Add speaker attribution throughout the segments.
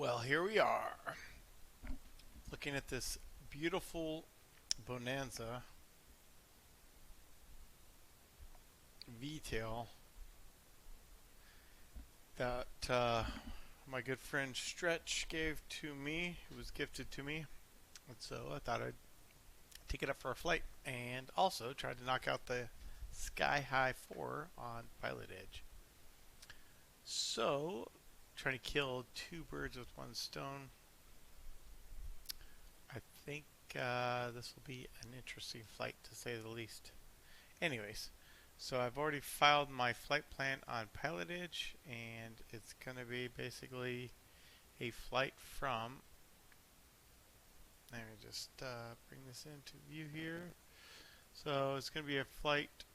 Speaker 1: Well, here we are, looking at this beautiful Bonanza Vtail that my good friend Stretch gave to me. It was gifted to me, and so I thought I'd take it up for a flight and also try to knock out the Sky High 4 on Pilot Edge. So, trying to kill two birds with one stone. I think this will be an interesting flight to say the least. Anyways, so I've already filed my flight plan on Pilot Edge, and it's going to be basically a flight from. Let me just bring this into view here. So it's going to be a flight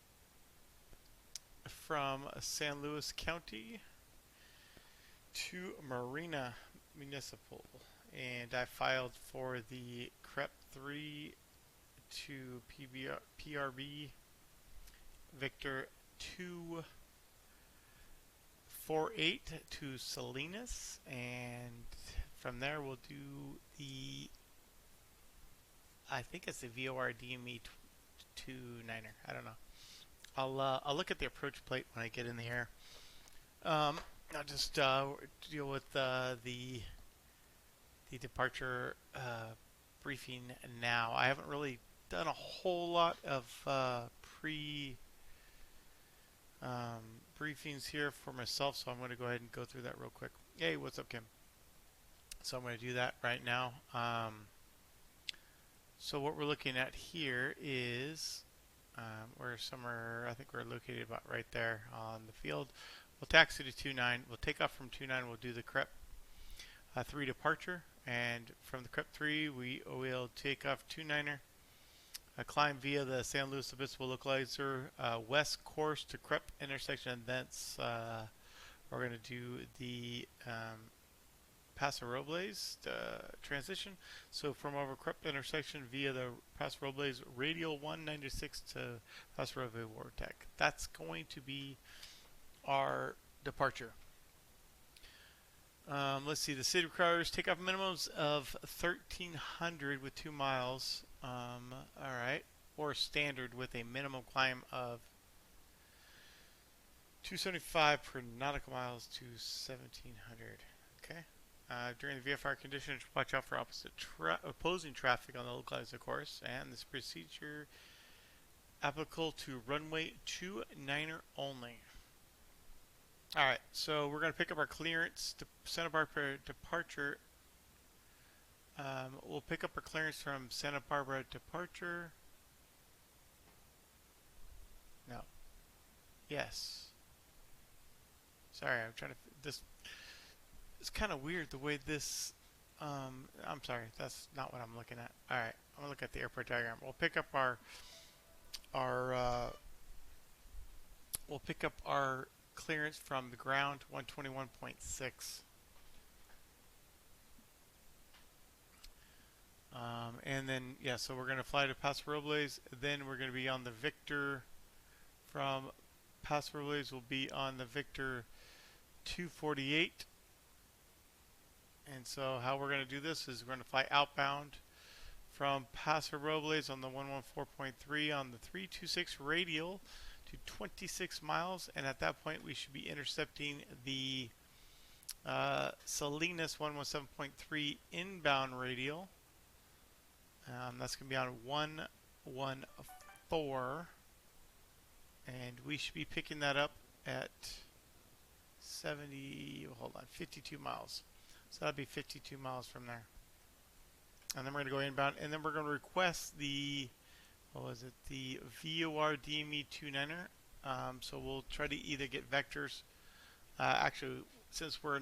Speaker 1: from San Luis County to Marina Municipal, and I filed for the CREP 3 to PRB Victor 248 to Salinas, and from there we'll do the, I think it's the VOR DME 29er. I don't know. I'll look at the approach plate when I get in the air. I'll just deal with the departure briefing now. I haven't really done a whole lot of pre briefings here for myself, so I'm going to go ahead and go through that real quick. Hey, what's up, Kim? So I'm going to do that right now. So what we're looking at here is we're somewhere, I think we're located about right there on the field. We'll taxi to 29. We'll take off from 29. We'll do the CREP 3 departure, and from the CREP 3 we will take off 29er, climb via the San Luis Obispo localizer west course to CREP intersection, and thence we're going to do the Paso Robles transition. So from over CREP intersection via the Paso Robles radial 196 to Paso Robles Wartec. That's going to be our departure. Let's see, the city requires takeoff minimums of 1,300 with 2 miles. Alright, or standard with a minimum climb of 275 per nautical miles to 1,700. Okay. During the VFR conditions, watch out for opposing traffic on the localizer course, and this procedure applicable to runway 29er only. Alright, so we're going to pick up our clearance to Santa Barbara departure. We'll pick up our clearance from Santa Barbara departure. No. Yes. Sorry, I'm trying to. This. It's kind of weird the way this. I'm sorry, that's not what I'm looking at. Alright, I'm going to look at the airport diagram. We'll pick up our. We'll pick up our clearance from the ground 121.6. And then, yeah, so we're going to fly to Paso Robles. Then we're going to be on the Victor. From Paso Robles, we'll be on the Victor 248. And so how we're going to do this is we're going to fly outbound from Paso Robles on the 114.3 on the 326 radial to 26 miles, and at that point we should be intercepting the Salinas 117.3 inbound radial. That's going to be on 114, and we should be picking that up at 52 miles. So that'll be 52 miles from there. And then we're going to go inbound, and then we're going to request the, the VOR DME 29er. So we'll try to either get vectors. Actually, since we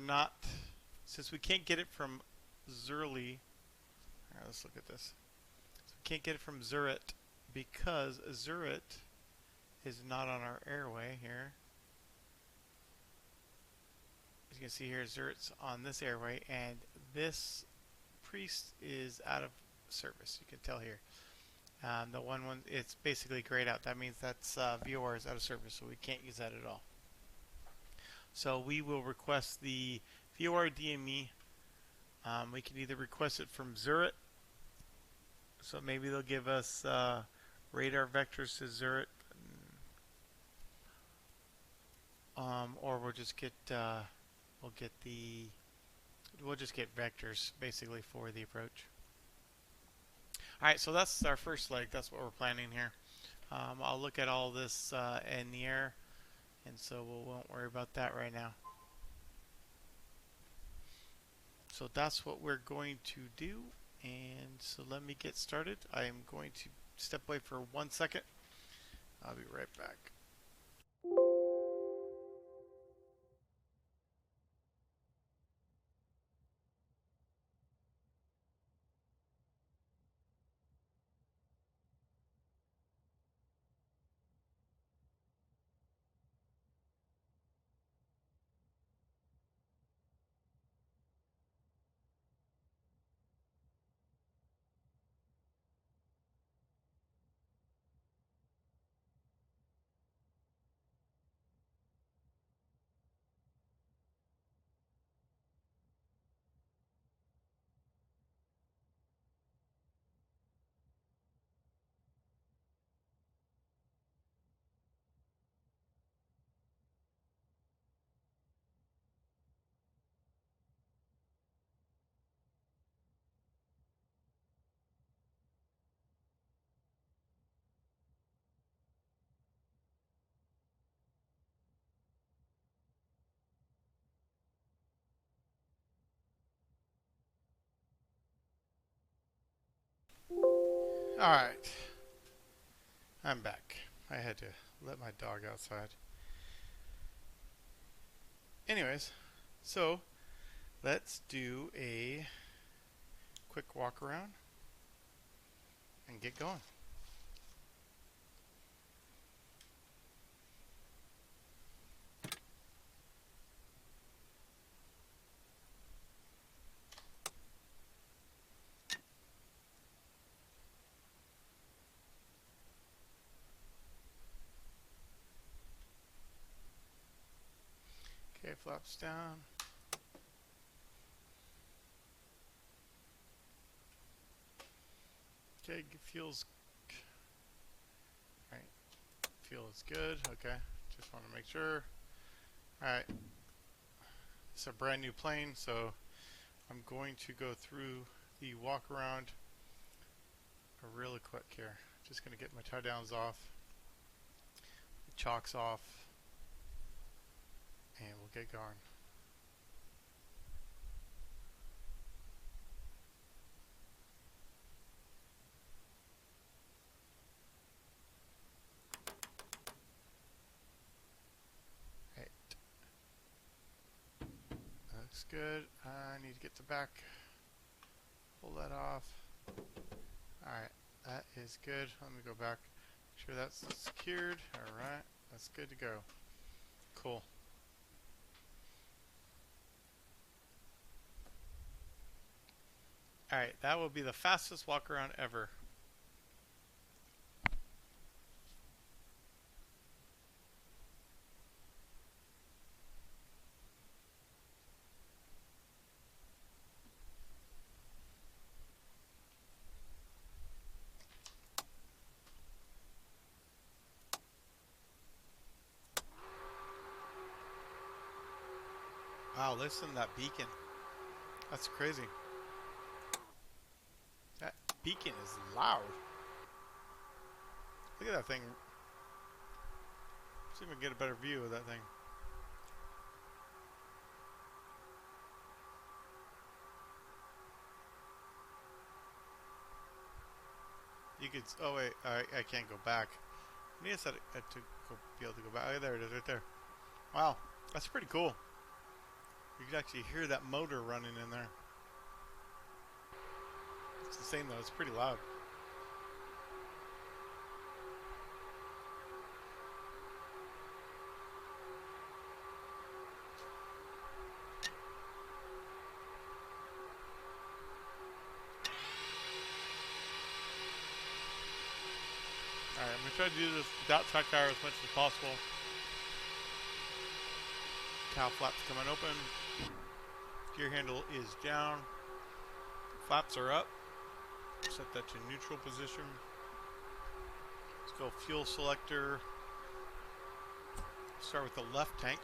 Speaker 1: can't get it from Zurli, let's look at this. So we can't get it from Zurich because Zurich is not on our airway here. As you can see here, Zurich's on this airway, and this Priest is out of service. You can tell here. The one, it's basically grayed out. That means that's VOR is out of service, so we can't use that at all. So we will request the VOR DME We can either request it from Zurich, so maybe they'll give us radar vectors to Zurich, or we'll get the we'll just get vectors basically for the approach. All right, so that's our first leg. That's what we're planning here. I'll look at all this in the air, and so we won't worry about that right now. So that's what we're going to do, and so let me get started. I am going to step away for 1 second. I'll be right back. All right, I'm back. I had to let my dog outside. Anyways, so let's do a quick walk around and get going. Okay, flaps down. Okay, fuel's right. Fuel is good. Okay, just want to make sure. All right, it's a brand new plane, so I'm going to go through the walk around really quick here. Just going to get my tie downs off, the chocks off, and we'll get going. Right. Looks good. I need to get the back. Pull that off. Alright, that is good. Let me go back. Make sure that's secured. Alright, that's good to go. Cool. Alright, that will be the fastest walk around ever. Wow, listen to that beacon. That's crazy. That beacon is loud. Look at that thing. See if we can get a better view of that thing. You could. Oh wait, I can't go back. I need to set it to be able to go back. Oh, there it is, right there. Wow, that's pretty cool. You can actually hear that motor running in there. It's the same though. It's pretty loud. Alright, I'm going to try to do this without track tire as much as possible. Cowl flaps coming open. Gear handle is down. Flaps are up. Set that to neutral position. Let's go fuel selector. Start with the left tank.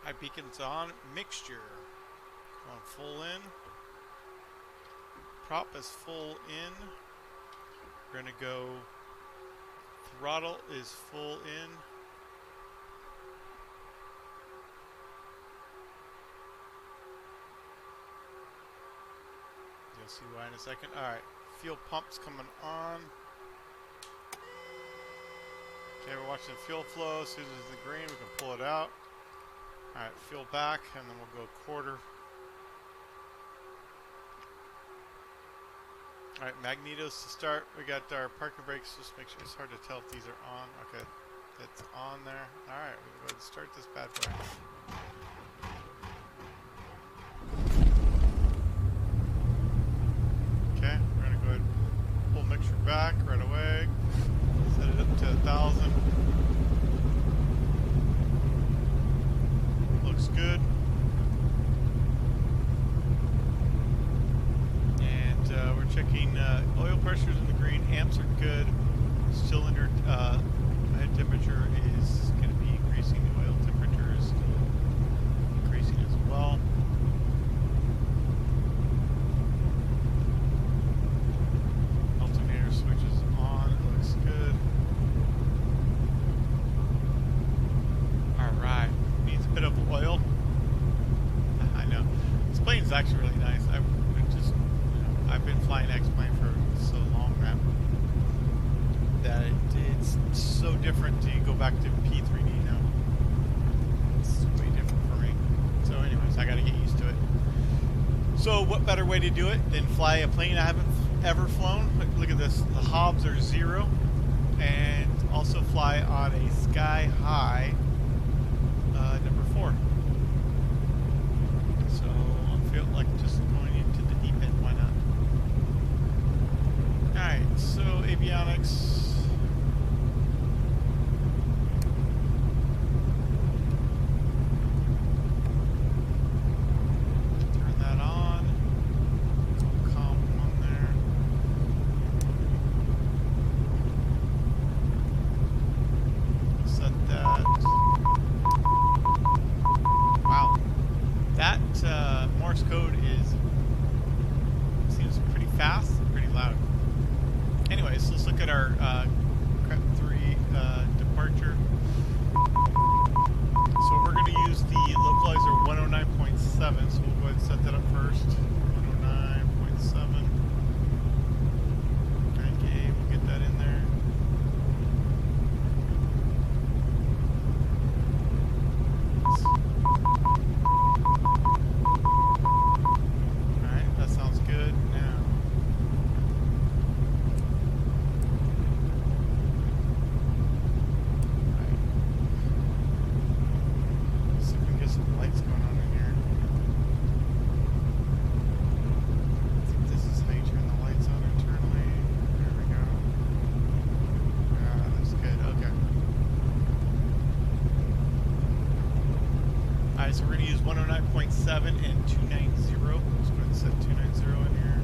Speaker 1: High beacons on. Mixture. Going full in. Prop is full in. We're going to go. Throttle is full in. You'll see why in a second. Alright, fuel pump's coming on. Okay, we're watching fuel flow. As soon as it's the green, we can pull it out. Alright, fuel back, and then we'll go quarter. Alright, magnetos to start. We got our parking brakes. Just make sure it's hard to tell if these are on. Okay, it's on there. Alright, we can go ahead and start this bad boy. Okay, we're going to go ahead and pull mixture back right away. Set it up to 1,000. Looks good. And we're checking oil pressures in the green. Amps are good. Cylinder head temperature is going to be increasing. The oil temperature is still increasing as well. Alternator switch is on. It looks good. Alright. Needs a bit of oil. I know. This plane is actually really nice. I've been flying X-Plane for so long now that it's so different to go back to P3D now. It's way different for me. So anyways, I gotta get used to it. So what better way to do it than fly a plane I haven't ever flown? Look at this. The hobs are 0. And also fly on a Sky High number 4. So I feel like just going into the deep end. Why not? Alright, so avionics. Turn that on. Calm on there. Set that. Wow. That Morse code seems pretty fast and pretty loud. Anyways, let's look at our CREP 3 departure. So we're going to use the localizer 109.7, so we'll go ahead and set that up first. 109.7. Okay, we'll get that in there. Alright, that sounds good. Now, so we're going to use 109.7 and 290. Let's go ahead and set 290 in here.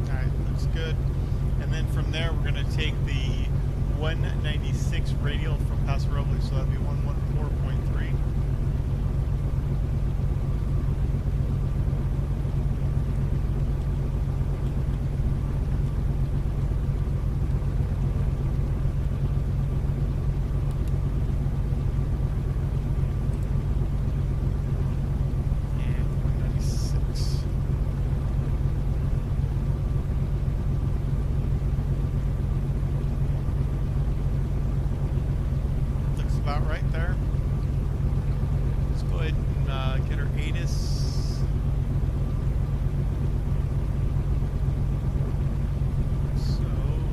Speaker 1: Alright, looks good. And then from there we're going to take the 196 radial from Paso Robles, so that'll be 114.3. About right there. Let's go ahead and get our ATIS. So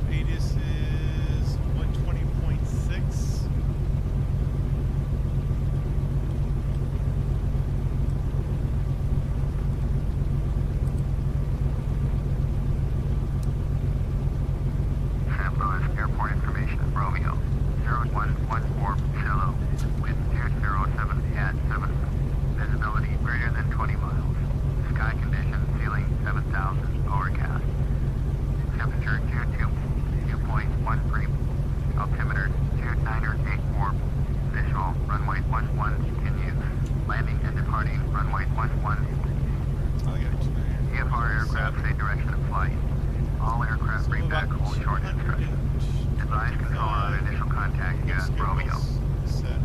Speaker 1: ATIS is 120.6. not 200.
Speaker 2: Advise control on initial contact against Romeo. San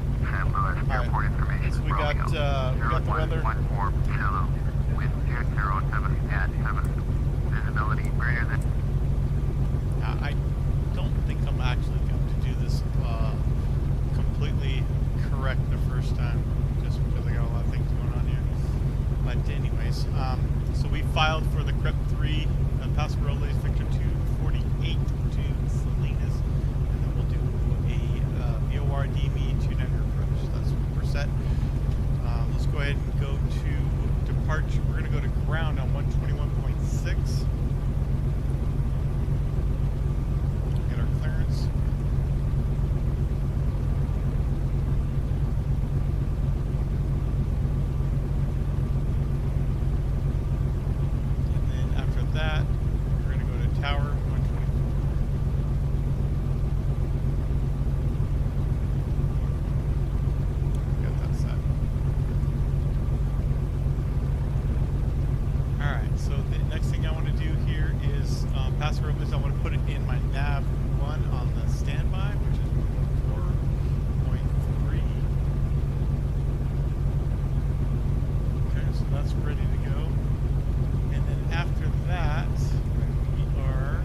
Speaker 2: Luis Airport information.
Speaker 1: So we got the weather.
Speaker 2: 0114 Kilo. Wind 07 at 7. Visibility greater than.
Speaker 1: I don't think I'm actually going to do this completely correct the first time, just because I got a lot of things going on here. But anyways, so we filed for the CREP 3 Paso Robles Victor 248 to Salinas, and then we'll do a VOR DME 29 approach. That's what we're set. Let's go ahead and go to departure. We're going to go to ground on 121.6. Get our clearance. And then after that, we're going to go to tower 124. Got that set. Alright, so the next thing I want to do here is Paso Robles. I want to put it in my nav 1 on the standby, which is 4.3. Okay, so that's ready to go. And then after that, we are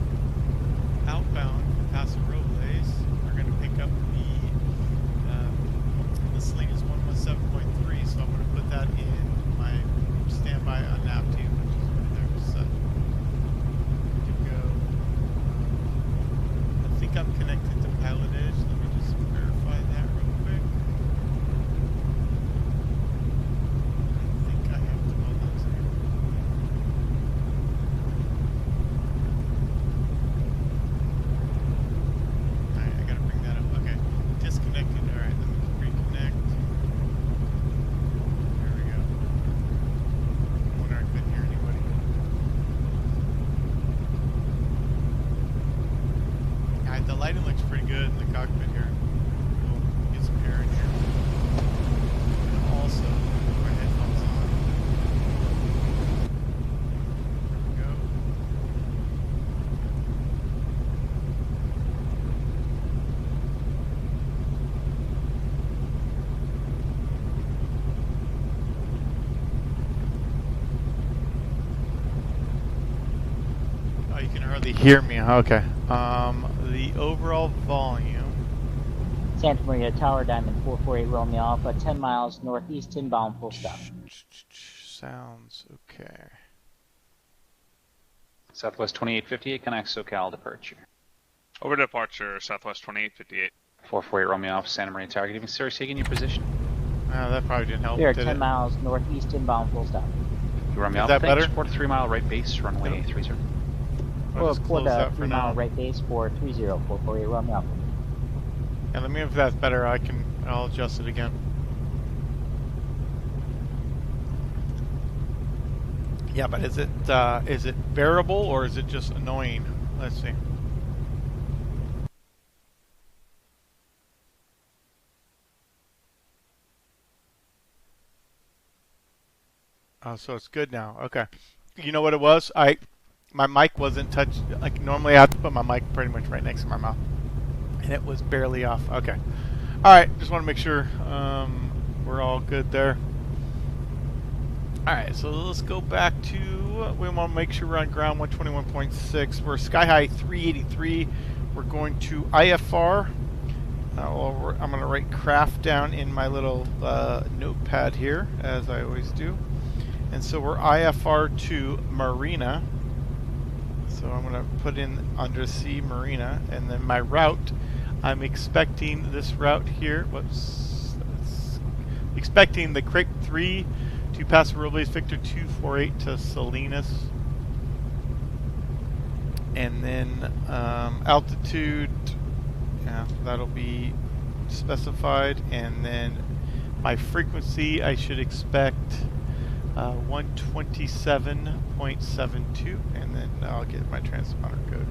Speaker 1: outbound from Paso Robles. We're going to pick up the Salinas 117.3, so I'm going to put that in my standby on nav 2, which is right there. So, good to go. I think I'm connected to pilotage. Let me just verify that real quick. I think I have to hold on to it. Alright, I gotta bring that up. Okay. Disconnected. Alright, let me reconnect. There we go. I wonder I couldn't hear anybody. Alright, the lighting looks pretty good in the cockpit here. We'll get some air in here. And also, put my headphones on. There we go. Oh, you can hardly hear me. Okay. The overall volume.
Speaker 3: Santa Maria Tower, Diamond 448 Romeo Alpha, 10 miles northeast inbound, full stop.
Speaker 1: Sounds okay.
Speaker 4: Southwest 2858, connect SoCal departure.
Speaker 5: Over departure, Southwest 2858.
Speaker 4: 448 Romeo Alpha, Santa Maria Tower. Good evening, sir. Taking your position.
Speaker 1: That probably didn't help.
Speaker 3: We are
Speaker 1: did
Speaker 3: 10
Speaker 1: it?
Speaker 3: miles northeast inbound, full stop.
Speaker 4: Romeo
Speaker 1: Is
Speaker 4: Alpha,
Speaker 1: that better?
Speaker 4: Support 3 mile right base, runway 30.
Speaker 1: I'll
Speaker 3: We'll
Speaker 1: just
Speaker 3: put
Speaker 1: close
Speaker 3: a
Speaker 1: that for
Speaker 3: 3 mile
Speaker 1: now.
Speaker 3: right base for 30448 Romeo Alpha.
Speaker 1: And let me know if that's better. I'll adjust it again. Yeah, but is it bearable or is it just annoying? Let's see. Oh, so it's good now. Okay. You know what it was? My mic wasn't touched. Like normally, I have to put my mic pretty much right next to my mouth, and it was barely off. Okay. All right. Just want to make sure we're all good there. All right. So let's go back to. We want to make sure we're on ground 121.6. We're sky high 383. We're going to IFR. I'm going to write craft down in my little notepad here, as I always do. And so we're IFR to Marina. So I'm going to put in undersea Marina. And then my route, I'm expecting this route here. Whoops. Expecting the CREP 3 to Paso Robles Victor 248 to Salinas. And then altitude, yeah, that'll be specified. And then my frequency, I should expect 127.72, and then I'll get my transponder code.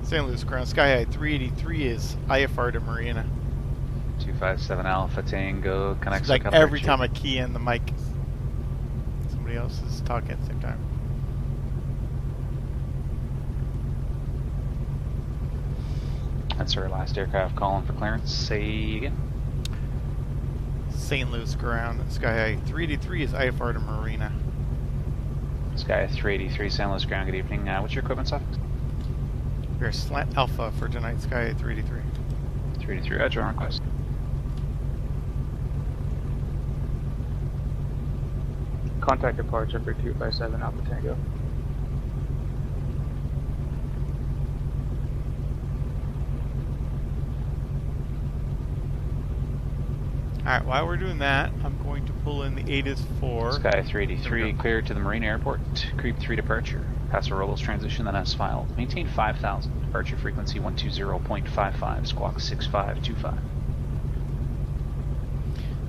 Speaker 1: St. Louis ground, sky high 383 is IFR to Marina.
Speaker 4: 257 Alpha Tango, connect
Speaker 1: It's like
Speaker 4: SoCal
Speaker 1: every
Speaker 4: departure.
Speaker 1: time I key in, the mic, somebody else is talking at the same time.
Speaker 4: That's our last aircraft calling for clearance. Say again.
Speaker 1: St. Louis ground. Sky 383 is IFR to Marina.
Speaker 4: Sky 383, San Luis ground, good evening. What's your equipment suffix?
Speaker 1: We're slant alpha for tonight, Sky 383.
Speaker 4: 383, roger, on request.
Speaker 6: Contact departure for 257 Alpha Tango.
Speaker 1: Alright, while we're doing that, I'm going to pull in the ATIS 4.
Speaker 4: Sky 383, clear to the Marine Airport. Creep 3 departure. Paso Robles transition, then S file. Maintain 5,000. Departure frequency 120.55, squawk 6525.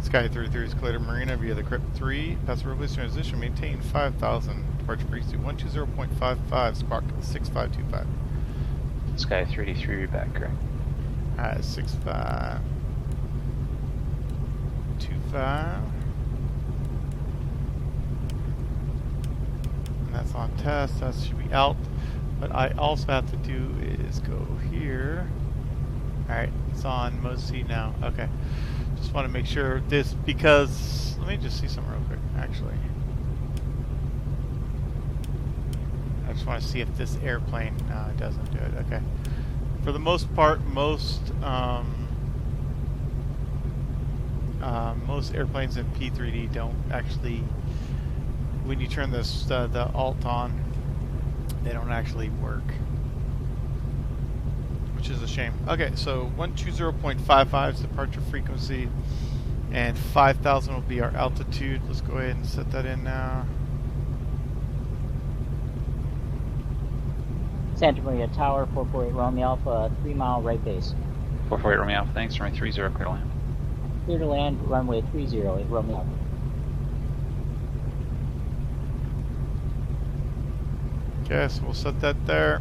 Speaker 1: Sky 33 is clear to Marina via the Crypt 3. Paso Robles transition, maintain 5,000. Departure frequency 120.55, squawk 6525.
Speaker 4: Sky 383, read back, correct.
Speaker 1: 6525. And that's on test, that should be out. What I also have to do is go here. Alright, it's on Mosi now. Okay. Just want to make sure this, because let me just see something real quick, actually. I just want to see if this airplane doesn't do it. Okay. For the most part, most airplanes in P3D don't actually, when you turn this the alt on, they don't actually work, which is a shame. Okay, so 120.55 is departure frequency, and 5,000 will be our altitude. Let's go ahead and set that in now.
Speaker 3: Santa Maria Tower, 448 Romeo Alpha, 3 mile right base.
Speaker 4: 448 Romeo Alpha, thanks. Runway 30, clear to land.
Speaker 3: Clear to land, runway 308 Romeo Alpha.
Speaker 1: Okay, so we'll set that there.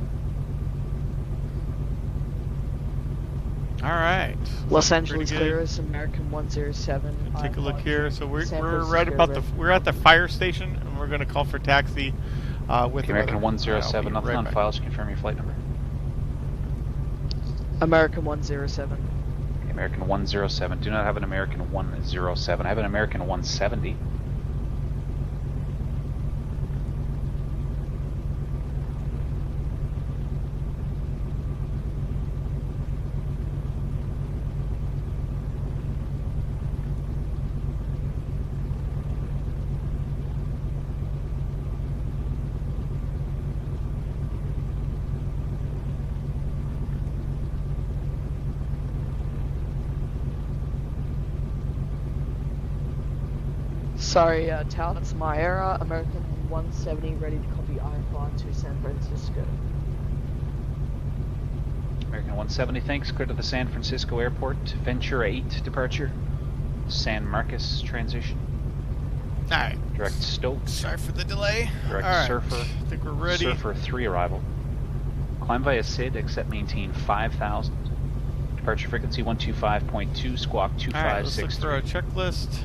Speaker 1: Alright.
Speaker 7: Los Angeles clears, American 107.
Speaker 1: Take a look here. So we're
Speaker 7: San
Speaker 1: right
Speaker 7: Francisco
Speaker 1: about
Speaker 7: red.
Speaker 1: we're at the fire station, and we're going to call for taxi with
Speaker 4: Okay, American
Speaker 1: another-
Speaker 4: 107,
Speaker 1: I'll be
Speaker 4: nothing
Speaker 1: right
Speaker 4: on
Speaker 1: back.
Speaker 4: file, just confirm your flight number.
Speaker 7: American 107.
Speaker 4: Okay, American 107, do not have an American 107. I have an American 170.
Speaker 7: Sorry, Tal, that's my error. American 170 ready to copy IFR to San Francisco.
Speaker 4: American 170, thanks. Clear to the San Francisco Airport. Ventura 8 departure. San Marcos transition.
Speaker 1: Alright.
Speaker 4: Direct Stoke.
Speaker 1: Sorry for the delay.
Speaker 4: Direct
Speaker 1: Alright.
Speaker 4: Surfer.
Speaker 1: I think we're ready.
Speaker 4: Surfer 3 arrival. Climb via SID, except maintain 5,000. Departure frequency 125.2, squawk
Speaker 1: Alright, let's look for
Speaker 4: 2563.
Speaker 1: a checklist.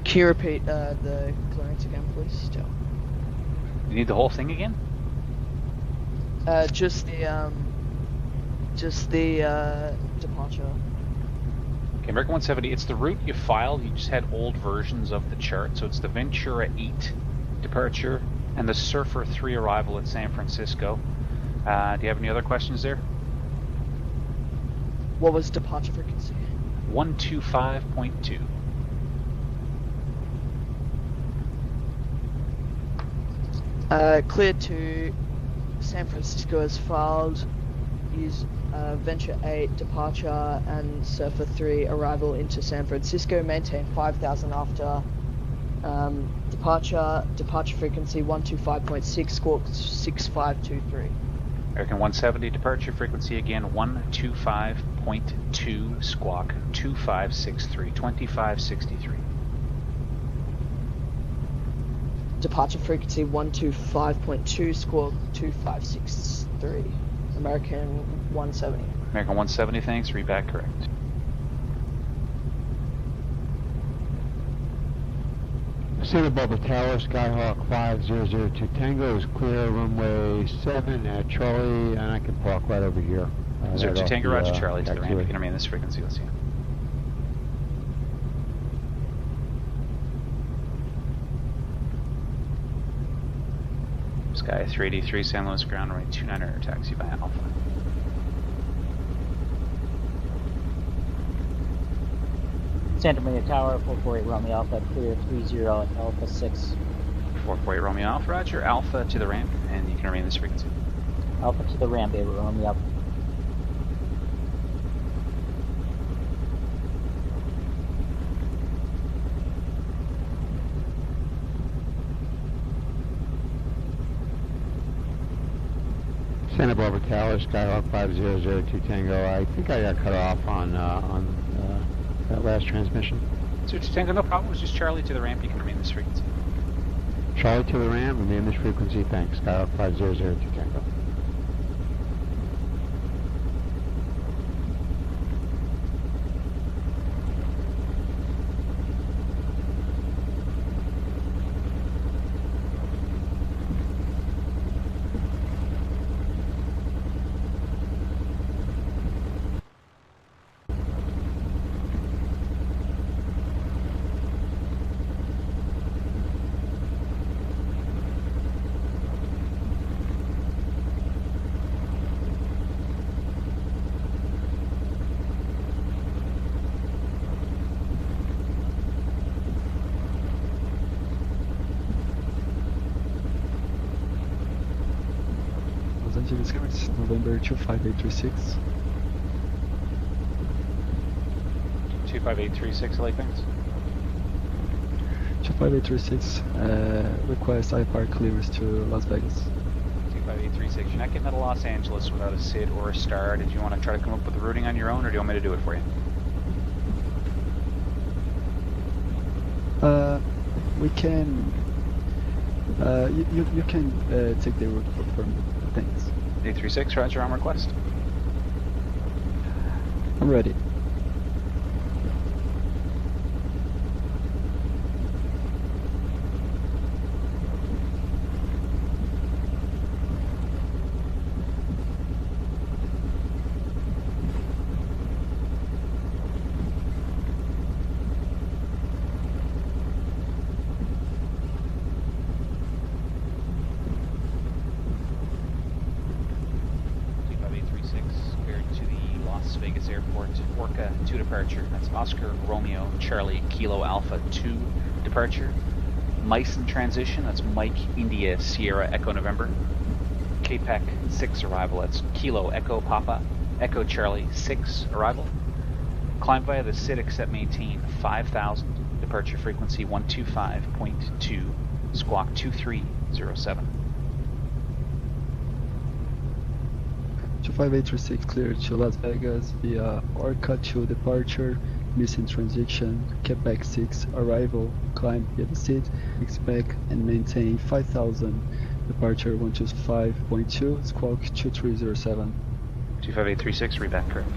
Speaker 7: Can you repeat the clearance again, please, Tal?
Speaker 4: You need the whole thing again?
Speaker 7: Just the departure.
Speaker 4: Okay, American 170, it's the route you filed. You just had old versions of the chart. So it's the Ventura 8 departure and the Surfer 3 arrival at San Francisco. Do you have any other questions there?
Speaker 7: What was departure frequency?
Speaker 4: 125.2.
Speaker 7: Cleared to San Francisco as filed. Use Venture 8 departure and Surfer 3 arrival into San Francisco. Maintain 5,000 after departure. Departure frequency 125.6, squawk 6523.
Speaker 4: American 170 departure frequency again 125.2, squawk 2563, 2563.
Speaker 7: departure frequency 125.2, squawk 2563. American 170.
Speaker 4: American 170, thanks. Read back correct.
Speaker 8: City above the tower, Skyhawk 5002 Tango is clear, runway 7 at Charlie, and I can park right over here.
Speaker 4: 02
Speaker 8: off
Speaker 4: Tango,
Speaker 8: the,
Speaker 4: Roger, Charlie, to the ramp. You
Speaker 8: taxiway.
Speaker 4: can remain this frequency. Let's see. Sky 383, San Luis ground, runway 29er, taxi by Alpha.
Speaker 3: Santa Maria Tower, 448 Romeo Alpha, clear 30 at Alpha 6.
Speaker 4: 448 Romeo Alpha, Roger, Alpha to the ramp, and you can remain this frequency.
Speaker 3: Alpha to the ramp, Ava Romeo Alpha.
Speaker 8: Santa Barbara Tower, Skyhawk 5002 Tango. I think I got cut off on that last transmission.
Speaker 4: 02 Tango, no problem. It's just Charlie to the ramp. You can remain this frequency.
Speaker 8: Charlie to the ramp, remain this frequency, thanks. Skyhawk 5002 Tango.
Speaker 9: Los Angeles Hertz, November 25836.
Speaker 4: 25836, LA thanks.
Speaker 9: 25836, request IPAR clearance to Las Vegas.
Speaker 4: 25836. You're not getting out of Los Angeles without a SID or a STAR. Did you want to try to come up with the routing on your own, or do you want me to do it for you?
Speaker 9: We can. You can take the route for me. Thanks.
Speaker 4: 836, Roger, on request.
Speaker 9: I'm ready.
Speaker 4: Vegas Airport, Orca 2 departure. That's Oscar Romeo Charlie Kilo Alpha 2 departure. Meissen transition. That's Mike India Sierra Echo November. KPEC 6 arrival. That's Kilo Echo Papa Echo Charlie 6 arrival. Climb via the SID except maintain 5000. Departure frequency 125.2. Squawk 2307.
Speaker 9: 25836 cleared to Las Vegas via Orca 2 departure, missing transition, Quebec 6 arrival, climb via the SID, expect and maintain 5000, departure 125.2, squawk 2307.
Speaker 4: 25836, read back correct.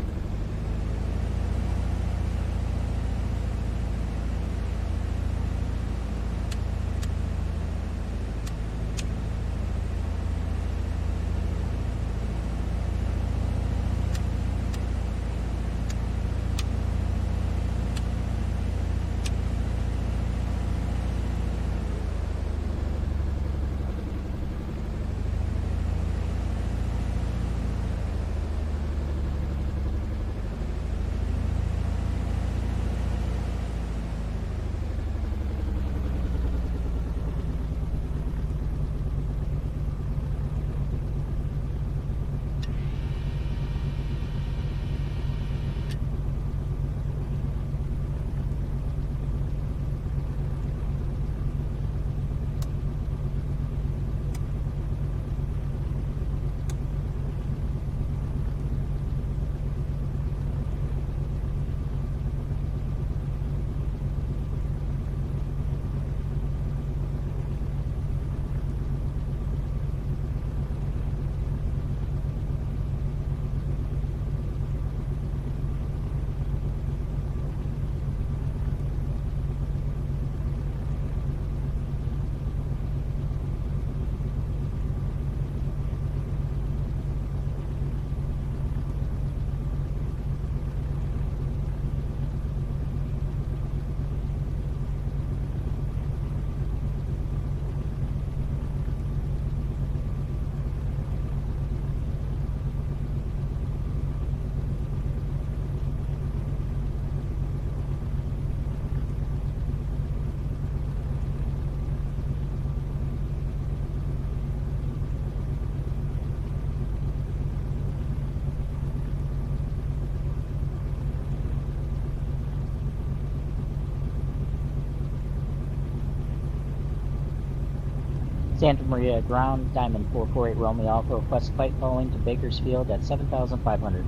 Speaker 3: Santa Maria ground, Diamond 448 Romeo Alpha, request flight following to Bakersfield at 7,500.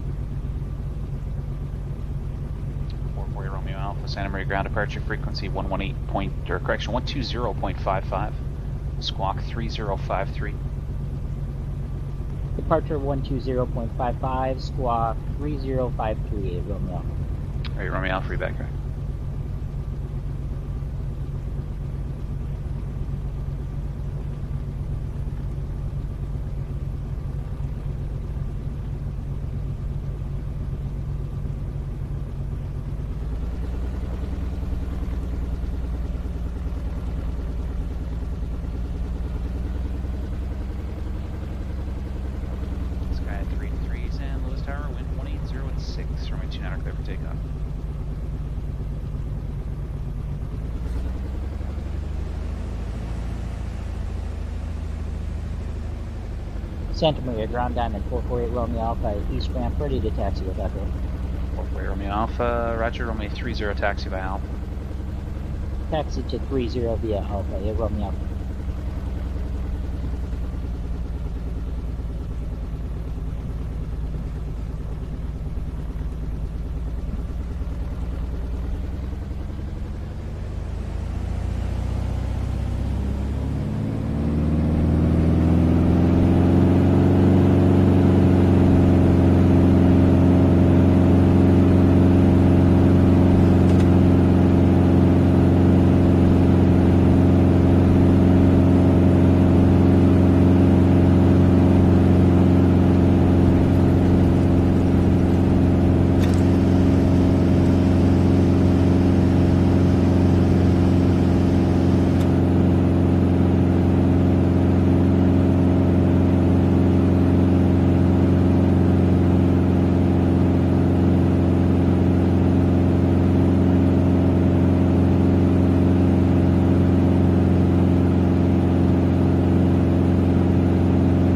Speaker 4: 448 Romeo Alpha, Santa Maria ground departure frequency 120.55. Squawk 3053.
Speaker 3: Departure 120.55, squawk 3053 Romeo Alpha.
Speaker 4: Alright, Romeo Alpha, back right. Sky 3-3s and Lewis Tower, wind 180 at 6, runway 29 clear for takeoff.
Speaker 3: Santa Maria ground, Diamond 448 Romeo Alpha, east ramp, ready to taxi with Echo.
Speaker 4: 448 Romeo Alpha, roger, runway 30 taxi by Alpha.
Speaker 3: Taxi to 30 via Alpha, Romeo Alpha.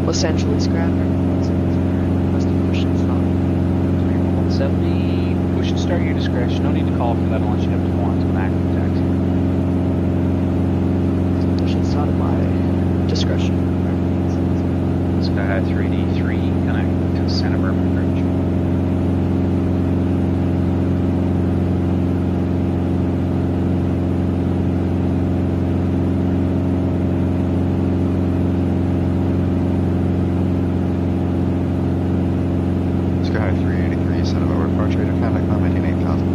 Speaker 7: Los Angeles ground, requesting push and start.
Speaker 4: 170, push and start your discretion. No need to call for that unless you have to want to an active taxi.
Speaker 7: Push and start at my discretion.
Speaker 4: Sky 3D3, connect to Santa Barbara Bridge.
Speaker 2: Sky 383, Santa Barbara departure to contact climb 8000.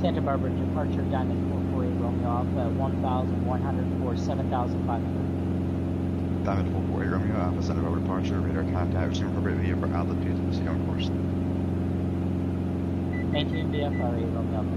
Speaker 3: Santa Barbara departure Diamond 448 Romeo Alpha 1,100 for 7,500.
Speaker 10: Diamond 448 Romeo Alpha, Santa Barbara departure, radar contact, resume appropriate via for altitude, proceed on course.
Speaker 3: Maintain VFR 8 Romeo Alpha.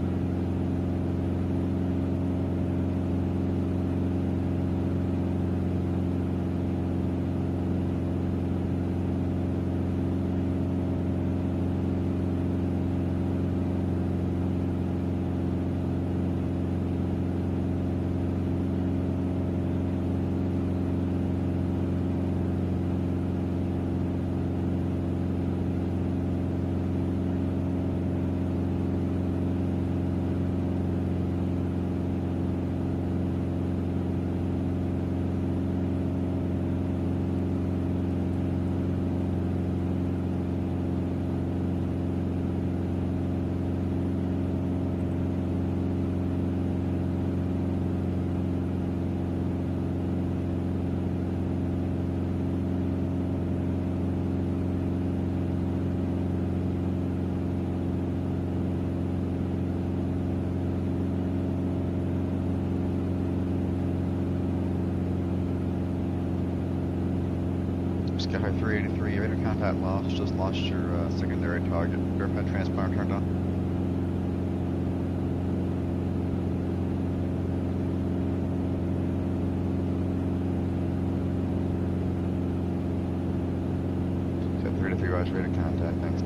Speaker 10: Sky 383, radar contact lost, just lost your secondary target. Verify transponder turned on. Set 3 to 3 rise radar contact, thanks.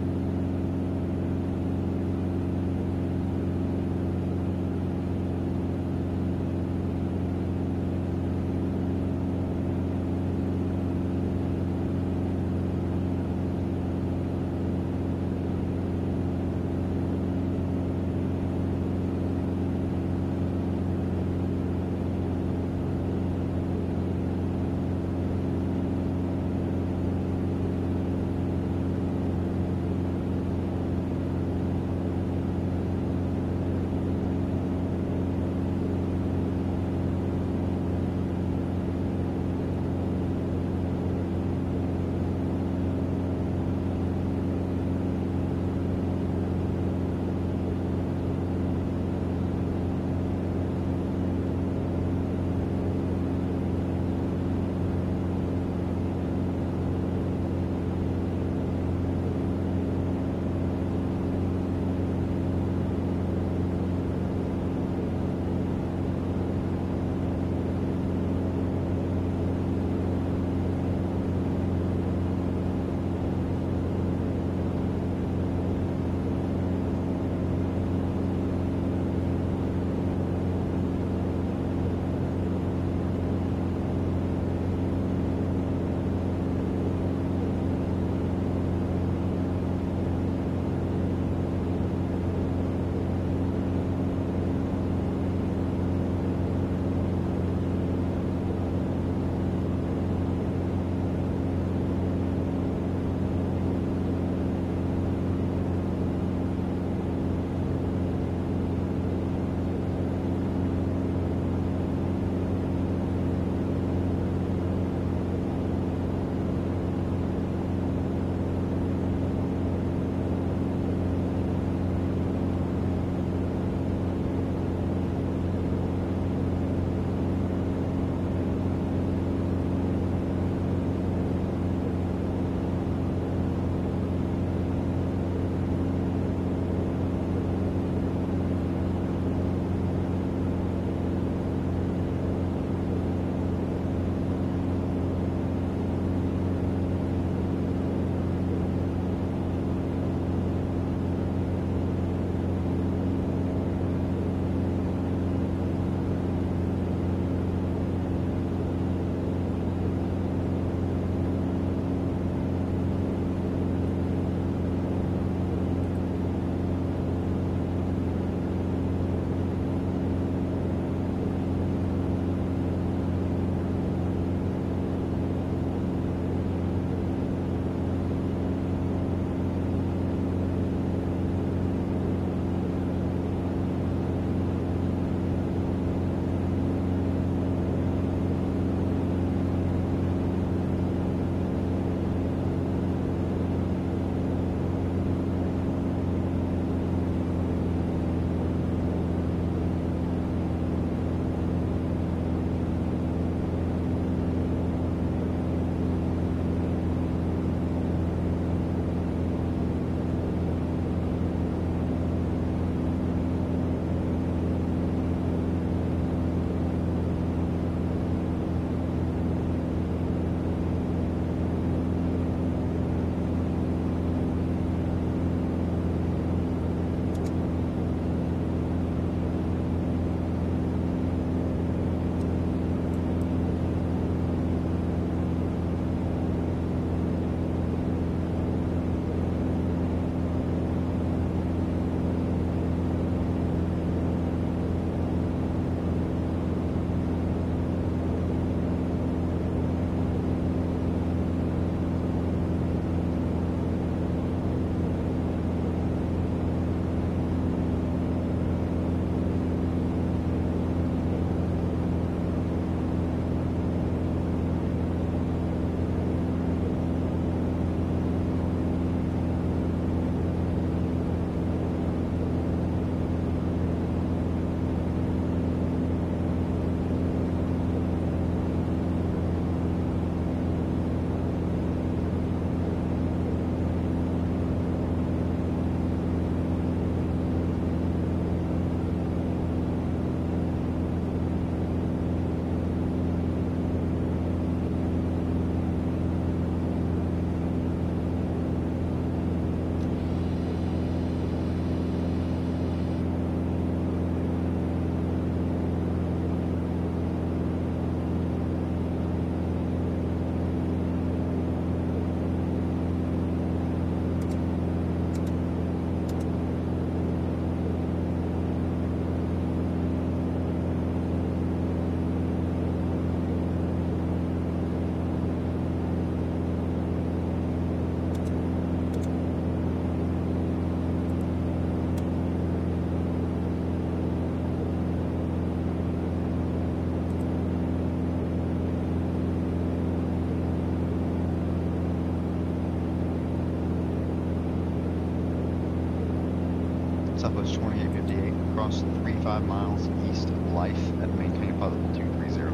Speaker 10: Southwest 2858, cross 35 miles east of Life and maintain flight level 230.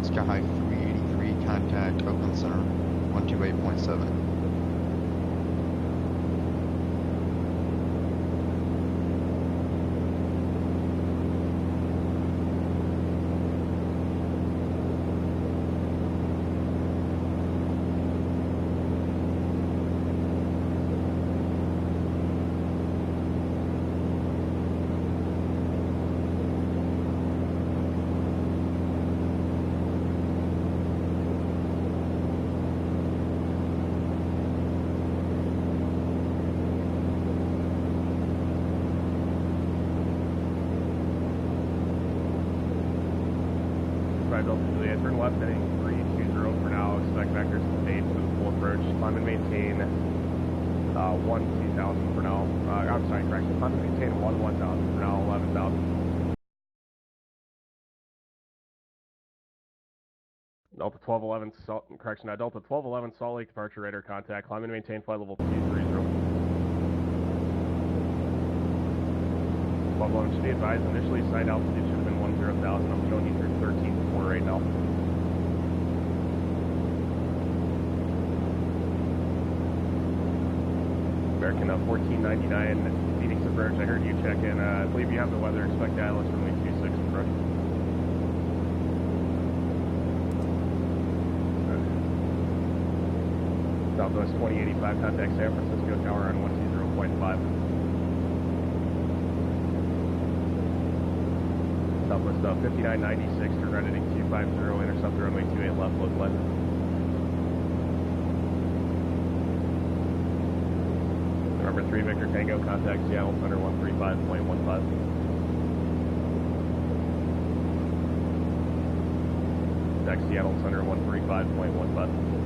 Speaker 10: Sky 383, contact Oakland Center 128.7.
Speaker 11: Juliet, turn left heading 320 for now. Expect vectors to stay to the full approach. Climb and maintain 2000 for now. I'm sorry, correction. Climb and maintain 1000 for now, 11,000. Delta 1211, correction, Delta 1211 Salt Lake departure radar contact. Climb and maintain flight level 230. 1211 should be advised, initially assigned altitude should have been 10,000. I'm showing you through 13.4 right now. American 1499, Phoenix approach. I heard you check in. I believe you have the weather. Expect ILS runway 26 approach. Southwest 2085, contact San Francisco Tower on 120.5. Southwest 5996, turn right heading 250, intercept the runway 28 left, look left. Number 3 Victor Tango, contact Seattle Center 135.15. Contact Seattle Center 135.15.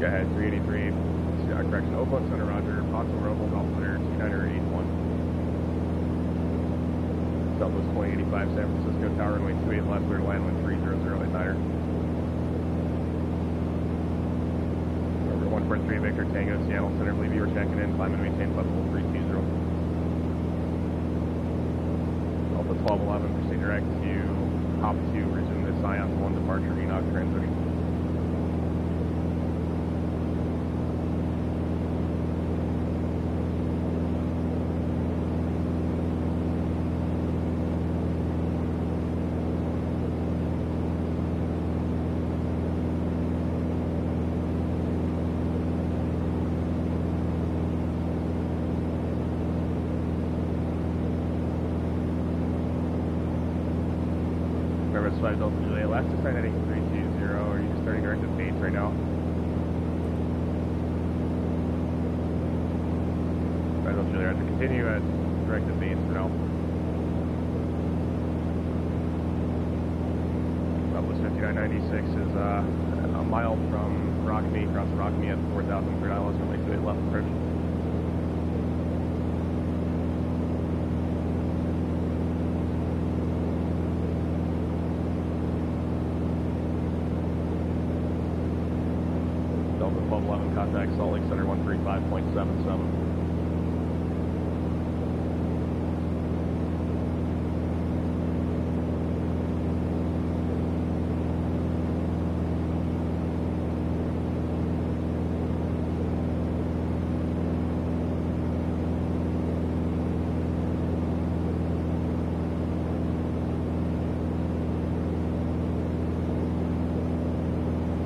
Speaker 11: Go ahead, 383, correction, Oakland Center, roger, Pottsville Roble, Golf Center, 2981. Southwest 2085, San Francisco Tower, runway 28 left, clear to land, wind 300 at Niner. Number 143, Victor Tango, Seattle Center, believe you were checking in, climb and maintain flight level 320. Delta 1211, proceed direct to Hop 2, resume the Scion 1 departure, Enoch transition. Delta Juliet, last descent heading 320, are you just starting directed base right now? Delta Juliet, to continue at directed base for now. Southwest 5996 is a mile from Rockme, across Rockme at 4,000 cleared ILS, runway 28 left approach. Delta 1211, contact Salt Lake Center 135.77.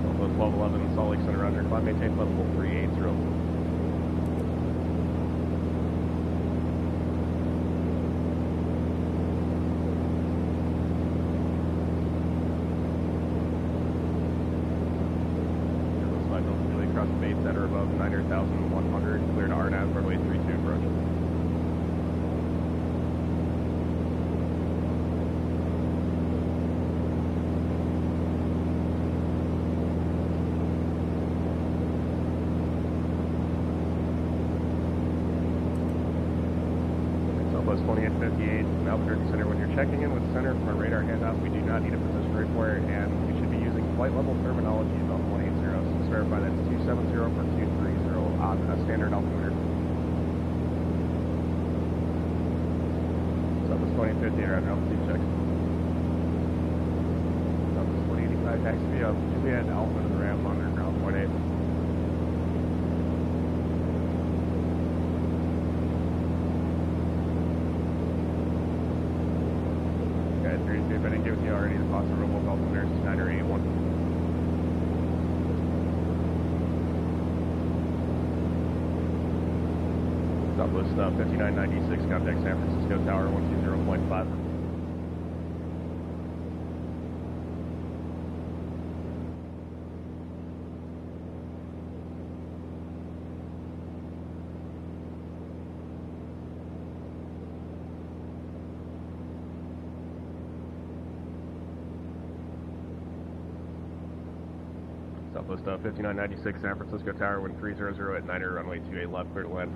Speaker 11: Delta 1211, Salt Lake Center, roger. Climb, maintain level 380. Across the base center above 9,100, clear to RNAV, runway 32 approach. Southwest 2858, Albuquerque Center. When you're checking in with Center from a radar handoff, we do not need a position report, and we should be using flight level terminology about 180. Just verify that's 270 for 230 on a standard altimeter. Southwest 2050 around altitude check. Southwest 2085 taxi up Juliet Alpha to the ramp under ground point 8. Okay, 32, if I didn't give it to you already, the cost of robot altimeter is 2981. Southwest 5996, contact San Francisco Tower 120.5. Southwest 5996, San Francisco Tower 1300 at 9er, runway 28 left, clear to land.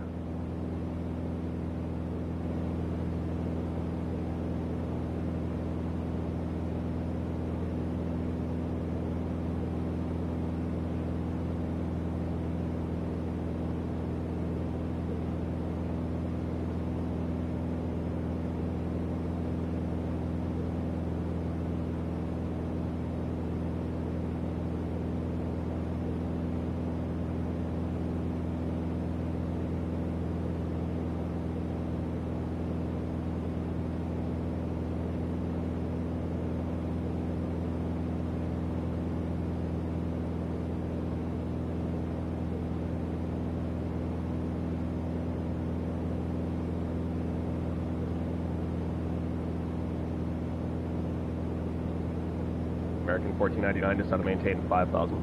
Speaker 11: American 1499, just how to maintain 5,000.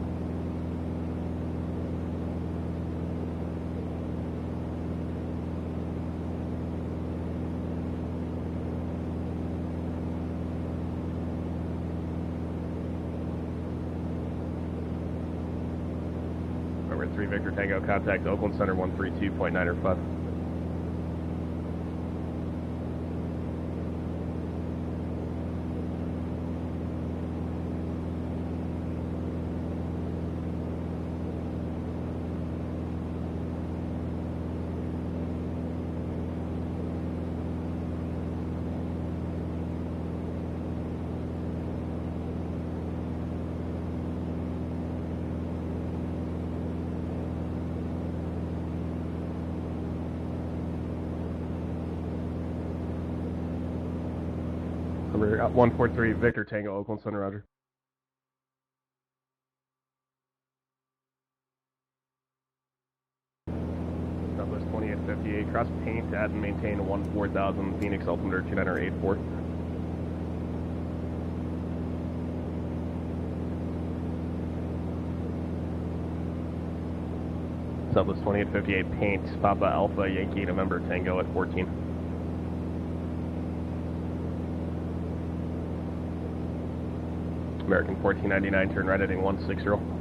Speaker 11: Number 3 Victor Tango, contact Oakland Center 132.905. Number 143 Victor Tango, Oakland Center, roger. Southwest 2858, cross paint, add and maintain 14,000, Phoenix altimeter 2984. Southwest 2858, paint, Papa Alpha, Yankee, November Tango at 14. American 1499, turn right heading 160.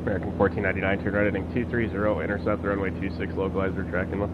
Speaker 11: American 1499, turn right heading 230, intercept the runway 26, localizer tracking left.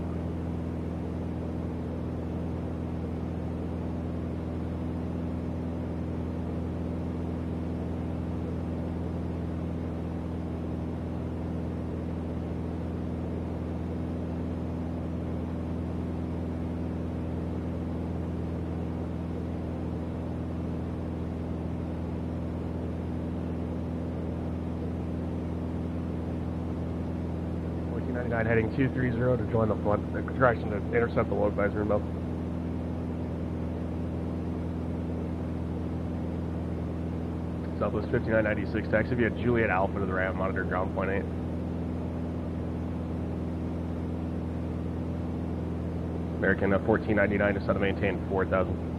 Speaker 11: 59 heading 230 to join the front, correction, to intercept the low visor above. Southwest 5996, taxi via Juliet Alpha to the ramp, monitor ground point 8. American 1499 to set to maintain 4000.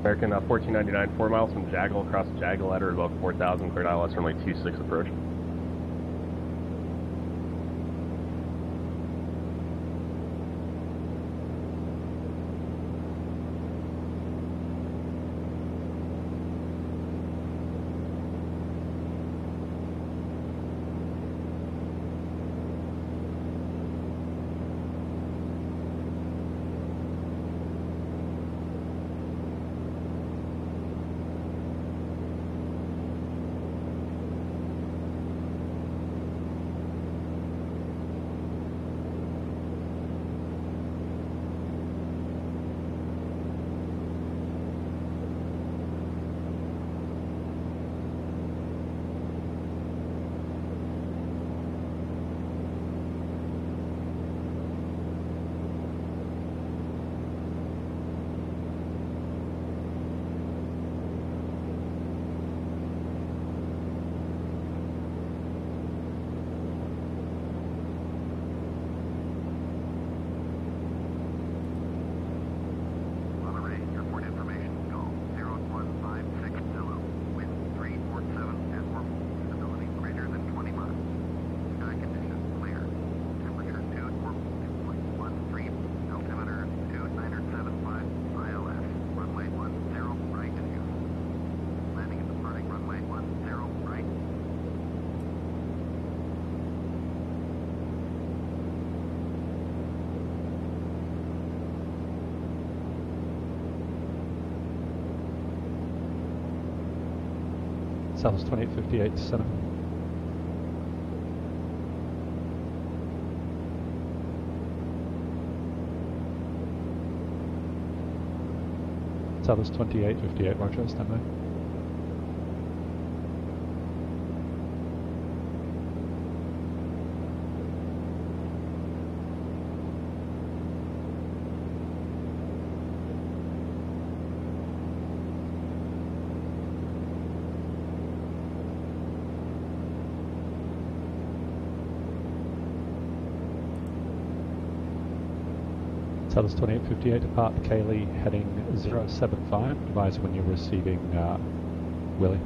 Speaker 11: American 1499, 4 miles from Jaggle, across Jaggle ladder, about 4000, cleared ILS runway 26 approach.
Speaker 12: Southwest 2858 to center. Southwest 2858, roger, stand by. Southwest 2858, depart Kaylee heading 075. Advise when you're receiving Willie.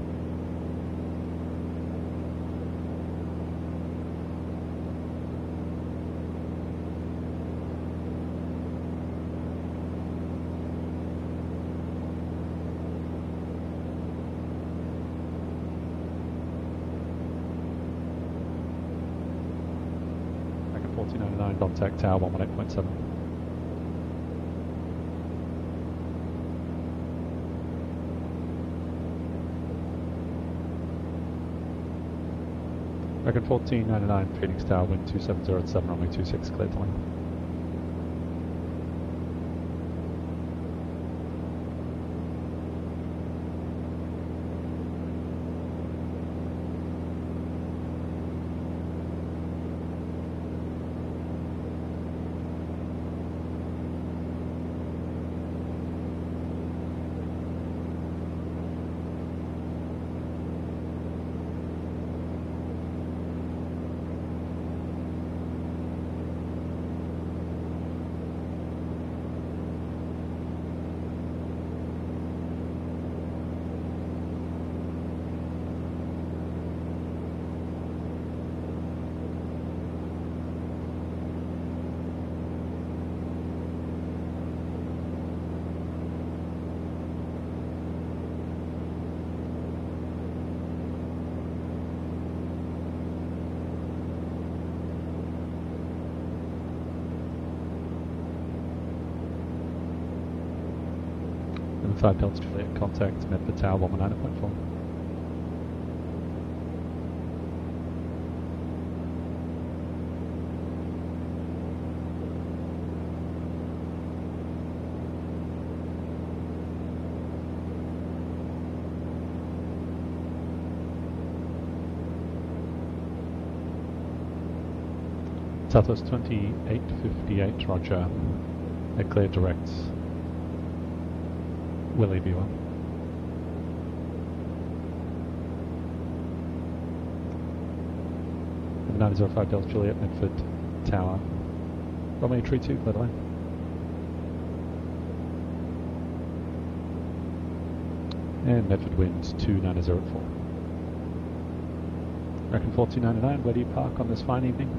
Speaker 12: American 1499, contact tower 118.7. American 1499, Phoenix Tower, wind 270 at 7, runway 26, clear to land. 5 Delta Juliet, contact Med Vtail 119.4. Southwest 2858, roger. Clear direct. Willie V1. And 905 Delta Juliet, Medford Tower. Romeo Tree 2, clear the line. And Medford winds 2904. American 4299, where do you park on this fine evening?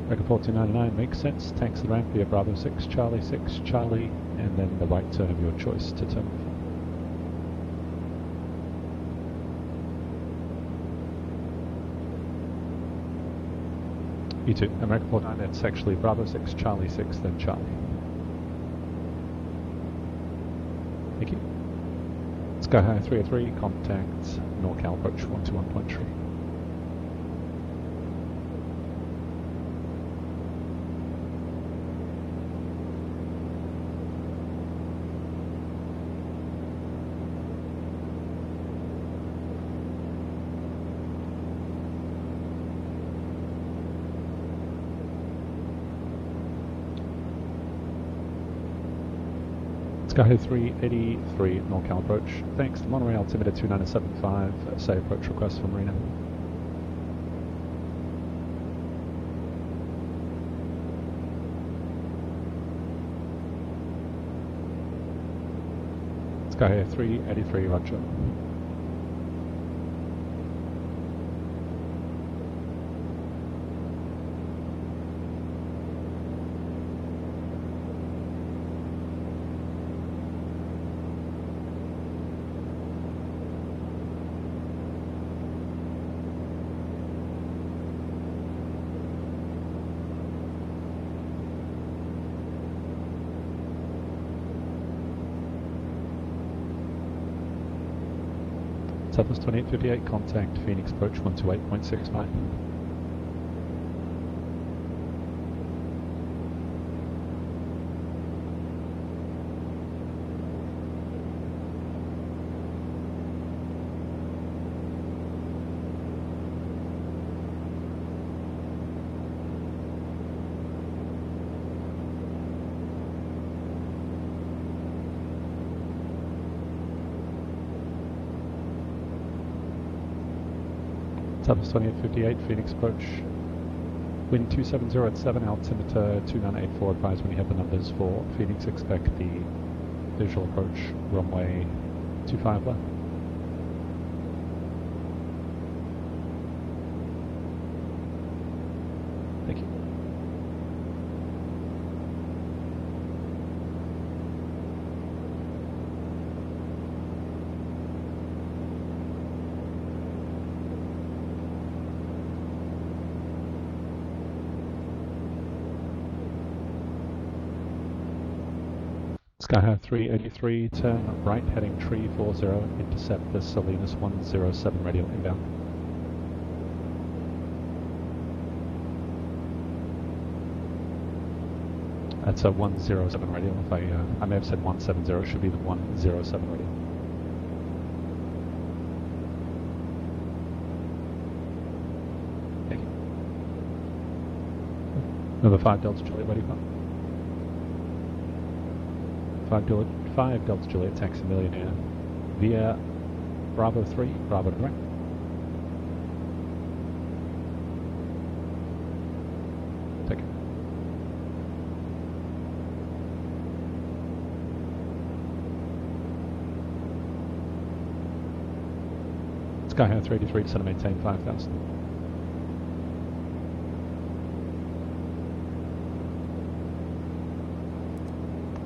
Speaker 12: American 4299 makes sense. Tanks the ramp via Bravo 6, Charlie 6, Charlie, and then the right turn of your choice to turn. E2, American 49, that's actually Bravo 6, Charlie 6, then Charlie. Thank you. Sky High 303, contact NorCal approach 121.3. Sky 383, NorCal approach. Thanks, Monorail altimeter 2975, say approach request for Marina. Sky 383, roger. Southwest 2858, contact Phoenix approach 128.69. Southwest 2858, Phoenix approach. Wind 270 at 7, altimeter 2984, advise when you have the numbers for Phoenix, expect the visual approach, runway 25 left. Thank you. Sky High 383, turn right heading tree 40, intercept the Salinas 107 radial inbound. That's a 107 radial. If I may have said 170, it should be the 107 radial. Thank you. Number 5 Delta Juliet, ready for 5 Delta Juliet, taxi Millionaire via Bravo 3, Bravo to right. Take it. Sky High 383, descend and maintain 5,000.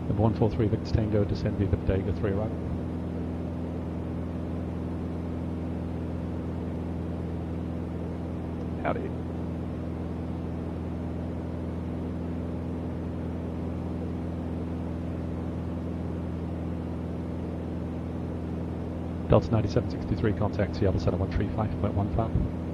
Speaker 12: Number 143 Victor Tango, descend via Bodega 3 right. Howdy. Delta 9763, contact Seattle Center 135.15.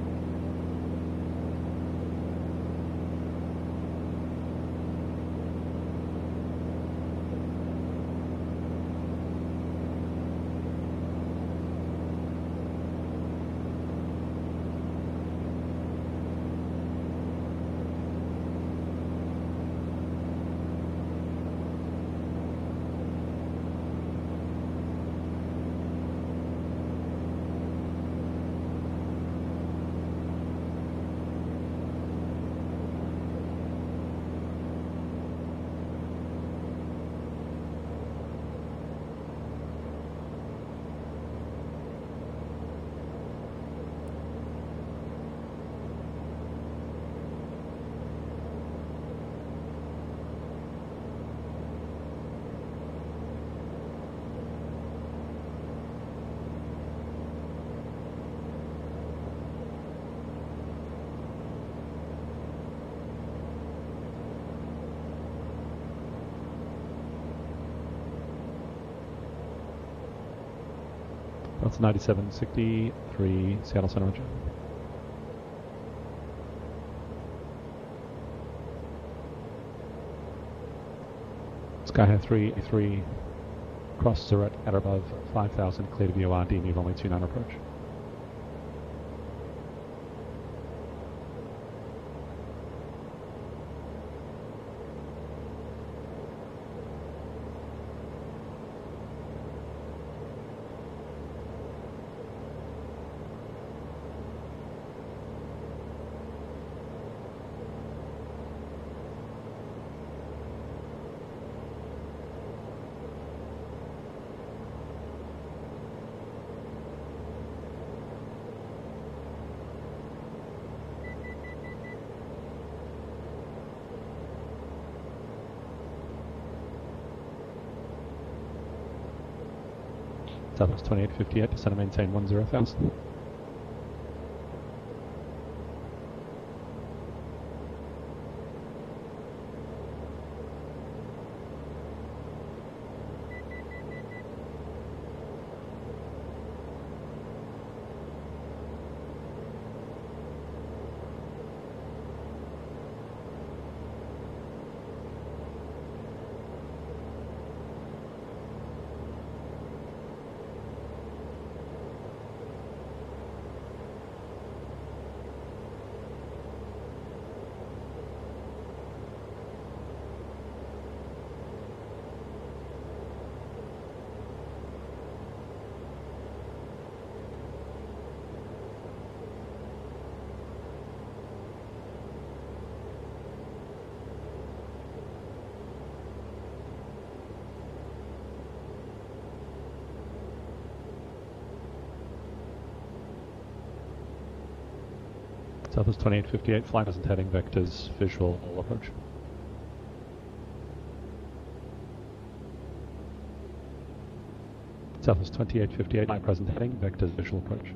Speaker 12: Delta 9763, Seattle Center, Roger. Skyhigh 383, cross Zurich at or above 5,000, clear to VOR, DME runway 29 approach. Southwest 2858, descend and maintain 10,000. Southwest 2858, flight isn't heading, vectors, visual approach. Southwest 2858, flight present heading, vectors, visual approach.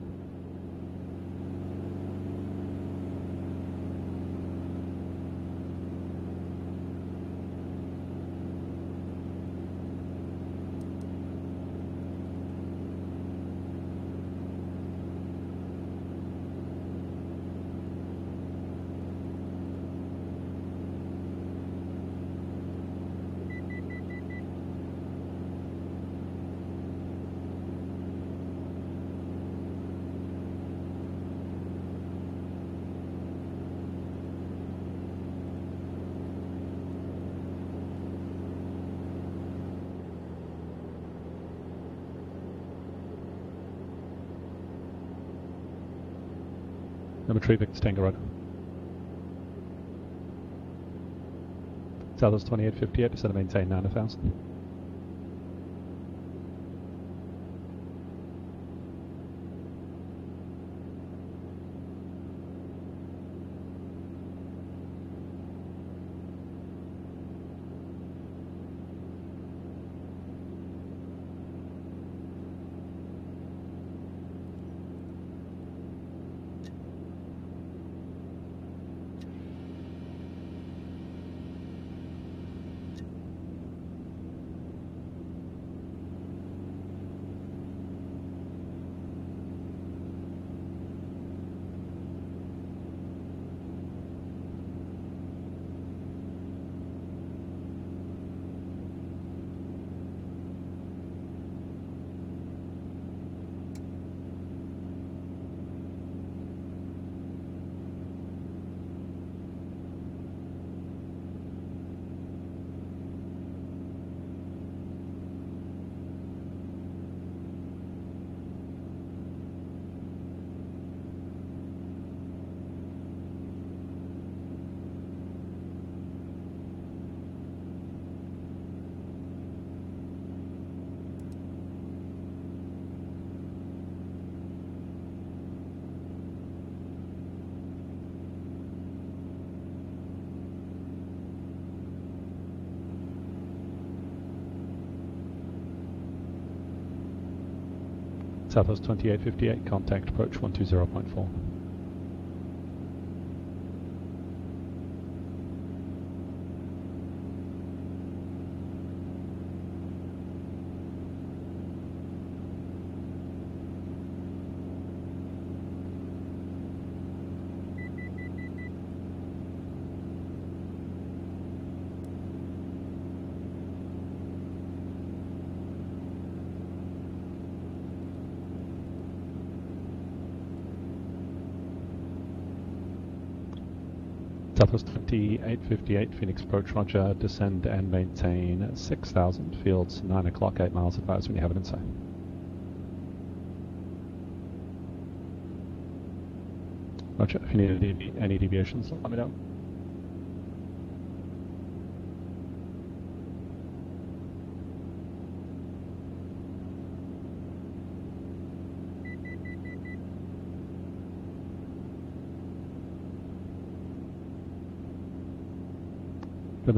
Speaker 12: Number 3, Victor Tango Road. Southwest 2858, descend and maintain 9,000. Southwest 2858, contact approach 120.4. Southwest 2858, Phoenix approach, roger, descend and maintain 6,000, fields 9 o'clock, 8 miles, advise when you have it inside. Roger, if you need any deviations, let me know.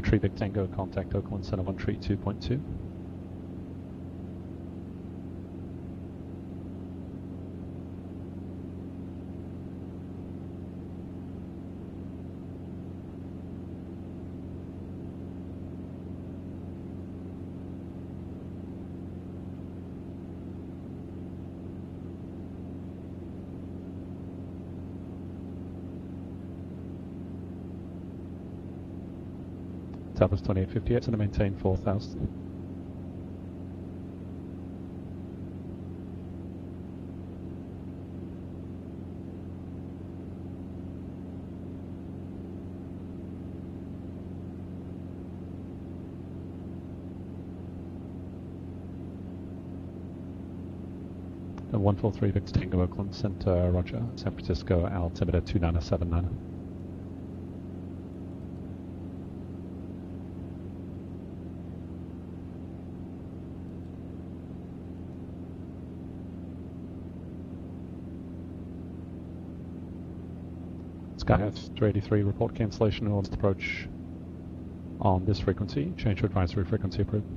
Speaker 12: Tree Big Tango, contact Oakland Center 1 Tree 2.2. Southwest 2858, and maintain 4,000. And 143 Victor Tango, Oakland Center, roger, San Francisco, altimeter 2979. Skyhead 383, report cancellation and orders approach on this frequency. Change to advisory frequency approved.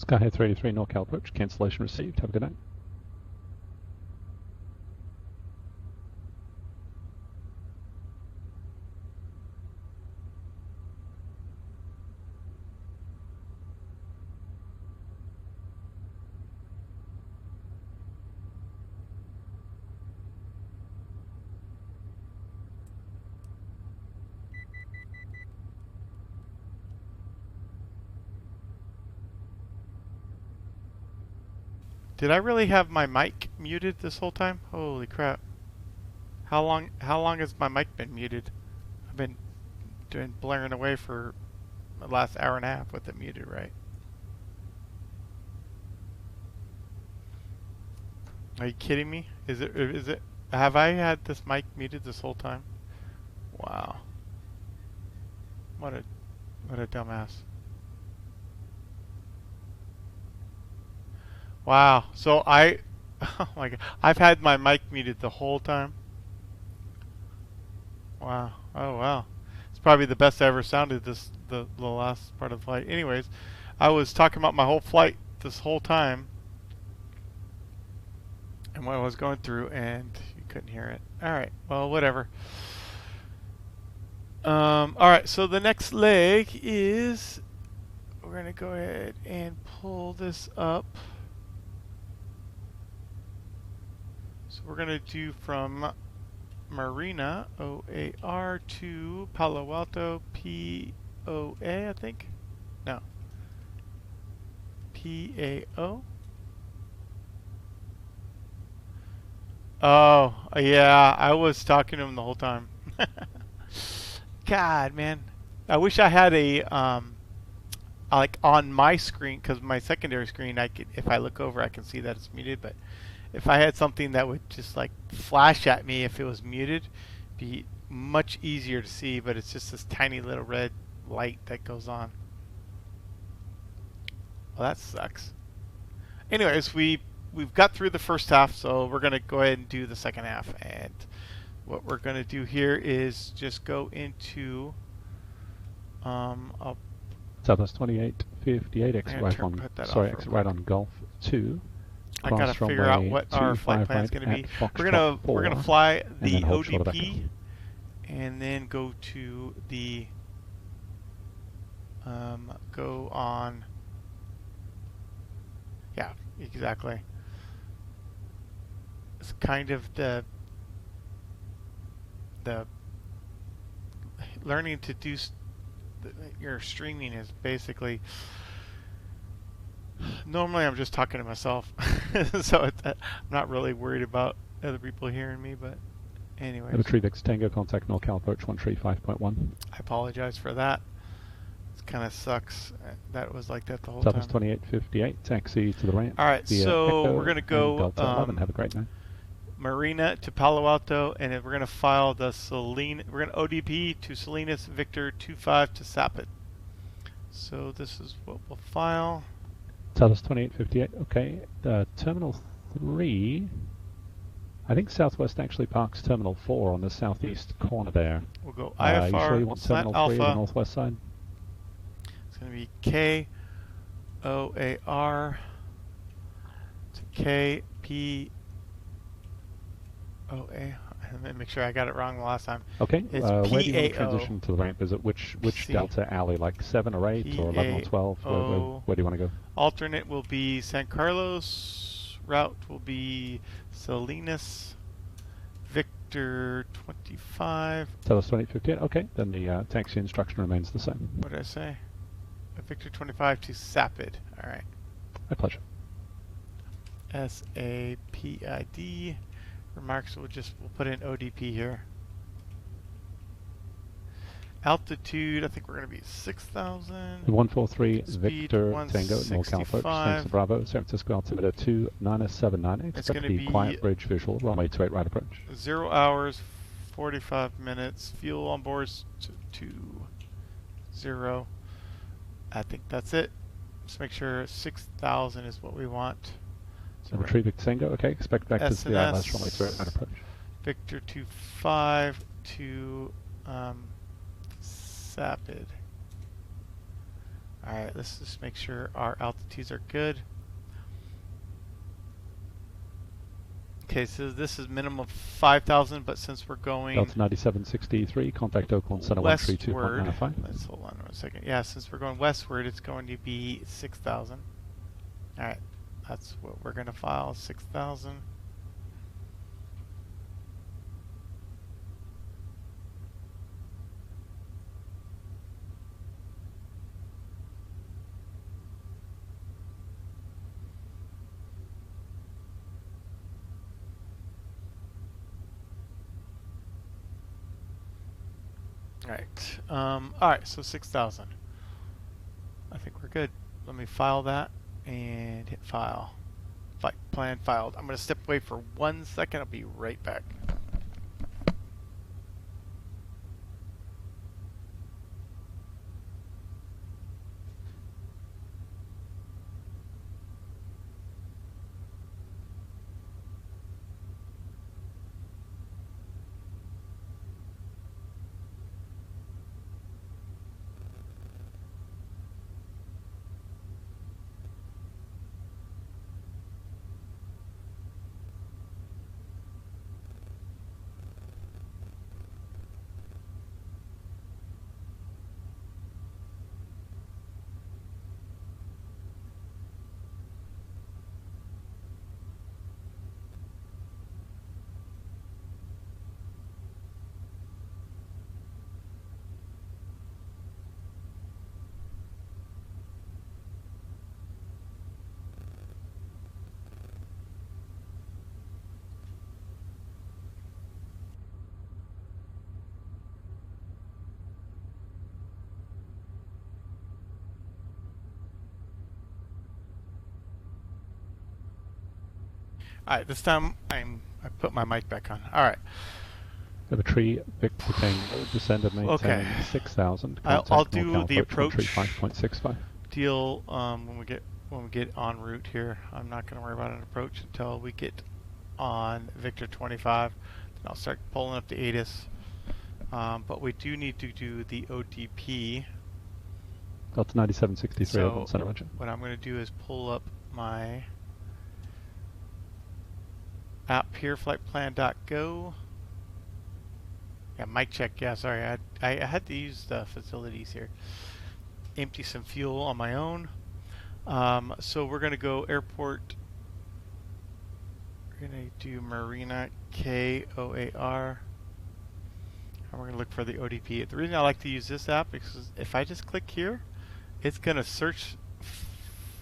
Speaker 12: Skyhead 383 NorCal approach, cancellation received. Have a good night.
Speaker 1: Did I really have my mic muted this whole time? Holy crap. How long has my mic been muted? I've been doing blaring away for the last hour and a half with it muted, right? Are you kidding me? Is it have I had this mic muted this whole time? Wow. What a dumbass. Wow. So oh my God, I've had my mic muted the whole time. Wow. Oh wow. It's probably the best I ever sounded the last part of the flight. Anyways, I was talking about my whole flight this whole time and what I was going through, and you couldn't hear it. All right. Well, whatever. All right. So the next leg is we're gonna go ahead and pull this up. So we're gonna do from Marina, OAR, to Palo Alto, POA, I think? No. PAO? Oh, yeah, I was talking to him the whole time. God, man. I wish I had a, like on my screen, because my secondary screen, if I look over, I can see that it's muted, but if I had something that would just like flash at me if it was muted, it'd be much easier to see, but it's just this tiny little red light that goes on. Well, that sucks. Anyways, we've got through the first half, so we're going to go ahead and do the second half. And what we're going to do here is just go into
Speaker 12: Southwest 2858, exit right on, exit right on Gulf 2.
Speaker 1: I gotta figure out what our flight plan is going to be. We're gonna fly the ODP, and then go to the go on. Yeah, exactly. It's kind of the learning to do your streaming is basically. Normally I'm just talking to myself, so I'm not really worried about other people hearing me, but anyway.
Speaker 12: Retrievix Tango, contact NorCal approach 135.1.
Speaker 1: I apologize for that. It kind of sucks. That was like that the whole
Speaker 12: Southwest
Speaker 1: time.
Speaker 12: 2858, taxi to the ramp.
Speaker 1: Alright, so we're going to go
Speaker 12: Delta 11. Have a great night.
Speaker 1: Marina to Palo Alto, and then we're going to file the we're going to ODP to Salinas Victor 25 to Sapit. So this is what we'll file.
Speaker 12: Southwest 2858, okay. Terminal 3, I think Southwest actually parks Terminal 4 on the southeast corner there.
Speaker 1: We'll go IFR,
Speaker 12: you sure you want Terminal 3
Speaker 1: Alpha.
Speaker 12: on the northwest side?
Speaker 1: It's going to be KOAR to KPOA. Let me make sure I got it wrong the last time.
Speaker 12: Okay,
Speaker 1: it's
Speaker 12: where do you want to
Speaker 1: PAO.
Speaker 12: transition to the ramp? Is it which delta alley, like 7 or 8 or 11 or 12? Where do you want to go?
Speaker 1: Alternate will be San Carlos. Route will be Salinas. Victor 25.
Speaker 12: Tell us 2858. Okay, then the taxi instruction remains the same.
Speaker 1: What did I say? Victor 25 to Sapid. All right.
Speaker 12: My pleasure.
Speaker 1: SAPID. Remarks we'll put in ODP here. Altitude, I think we're going to be 6,000.
Speaker 12: 143
Speaker 1: Speed,
Speaker 12: Victor Tango, NorCal approach. Thanks to Bravo, San Francisco altimeter 2979. Expect the quiet bridge visual, runway 28 right approach.
Speaker 1: 0 hours, 45 minutes. Fuel on board to 0. I think that's it. Just make sure 6,000 is what we want.
Speaker 12: So retrieve Tango, okay. Expect back to the last runway 28 right approach.
Speaker 1: Victor 25 to Sapid. Alright, let's just make sure our altitudes are good. Okay, so this is minimum of 5,000, but since we're going
Speaker 12: Delta 9763, contact Oakland Center
Speaker 1: westward,
Speaker 12: 132.95.
Speaker 1: let's hold on 1 second. Yeah, since we're going westward, it's going to be 6,000. Alright, that's what we're going to file, 6,000. Alright, so 6,000. I think we're good. Let me file that and hit file. Flight plan filed. I'm going to step away for 1 second. I'll be right back. Alright, this time I put my mic back on. Alright.
Speaker 12: Tree Victor Tango, descend and maintain
Speaker 1: Okay.
Speaker 12: 6,000.
Speaker 1: I'll do the approach
Speaker 12: 5.65.
Speaker 1: deal when we get en route here. I'm not going to worry about an approach until we get on Victor 25. Then I'll start pulling up the ATIS. But we do need to do the ODP.
Speaker 12: Delta 9763,
Speaker 1: So
Speaker 12: Oakland Center Roger.
Speaker 1: what I'm going to do is pull up my app here, flightplan.go. Yeah, mic check. Yeah, sorry, I had to use the facilities here. Empty some fuel on my own. So we're going to go airport. We're going to do Marina KOAR. And we're going to look for the ODP. The reason I like to use this app is if I just click here, it's going to search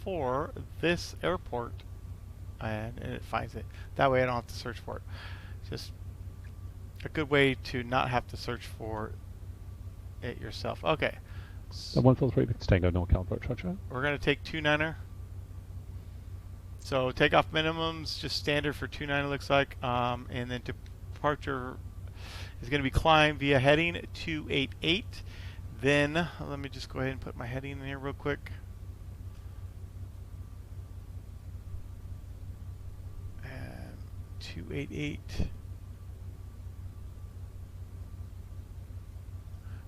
Speaker 1: for this airport and it finds it. That way I don't have to search for it. Just a good way to not have to search for it yourself. Okay.
Speaker 12: So 143 Victor Tango, NorCal approach, Roger.
Speaker 1: We're going to take 29er. So takeoff minimums, just standard for 29er looks like. And then departure is going to be climb via heading 288. Then, let me just go ahead and put my heading in here real quick. And 288.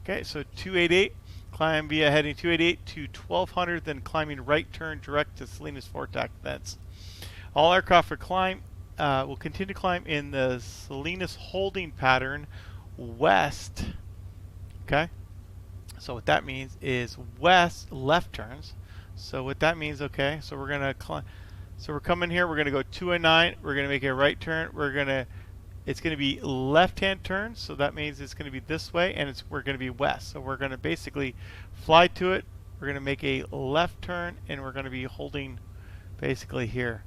Speaker 1: Okay, so 288, climb via heading 288 to 1200, then climbing right turn direct to Salinas Fortac thence. All aircraft will continue to climb in the Salinas holding pattern west. Okay, so what that means is west left turns. So what that means, okay, so we're gonna climb. So we're coming here. We're gonna go 209. We're gonna make a right turn. It's going to be left-hand turn, so that means it's going to be this way, and we're going to be west. So we're going to basically fly to it. We're going to make a left turn, and we're going to be holding basically here.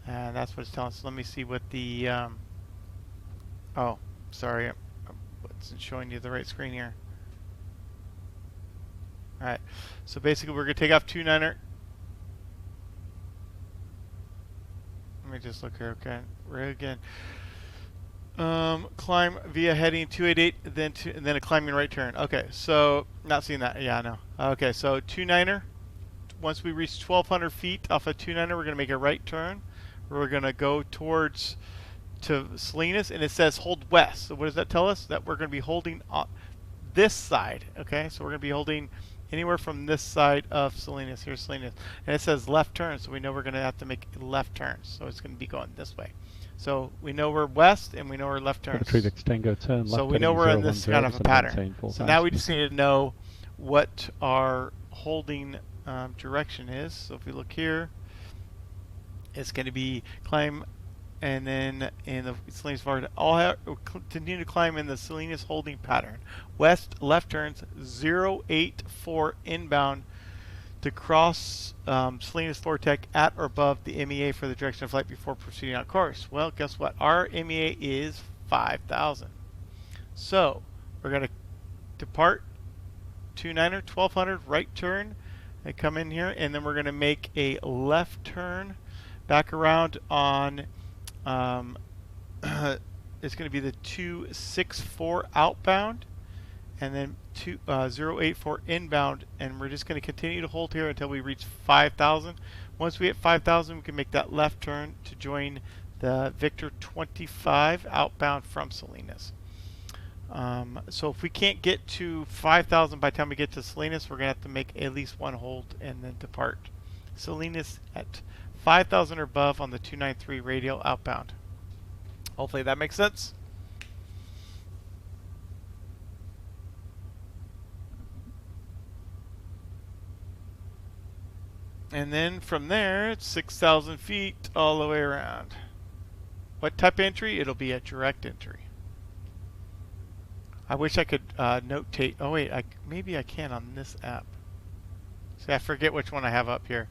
Speaker 1: And that's what it's telling us. Let me see what the... oh, sorry. I wasn't showing you the right screen here. Alright, so basically we're going to take off 29er. Let me just look here, okay. We're again... climb via heading 288, and then a climbing right turn. Okay, so not seeing that. Yeah, I know. Okay, so 29er. Once we reach 1,200 feet off of 29er, we're gonna make a right turn. We're gonna go towards to Salinas, and it says hold west. So what does that tell us? That we're gonna be holding on this side. Okay, so we're gonna be holding anywhere from this side of Salinas. Here's Salinas. And it says left turn, so we know we're going to have to make left turns. So it's going to be going this way. So we know we're west and we know we're left turns.
Speaker 12: Tree Tango turn left.
Speaker 1: So we know we're in this kind of a pattern. So now we just need to know what our holding direction is. So if we look here, it's going to be climb, and then in the Salinas Florida, continue to climb in the Salinas holding pattern. West left turns 084 inbound to cross Salinas Vortex at or above the MEA for the direction of flight before proceeding on course. Well, guess what? Our MEA is 5,000. So we're going to depart 29er, 1200, right turn, and come in here, and then we're going to make a left turn back around on it's going to be the 264 outbound, and then 084 inbound, and we're just going to continue to hold here until we reach 5,000. Once we hit 5,000, we can make that left turn to join the Victor 25 outbound from Salinas. So if we can't get to 5,000 by the time we get to Salinas, we're going to have to make at least one hold and then depart Salinas at 5,000 or above on the 293 radial outbound. Hopefully that makes sense. And then from there, it's 6,000 feet all the way around. What type of entry? It'll be a direct entry. I wish I could notate. Oh wait, maybe I can on this app. See, I forget which one I have up here.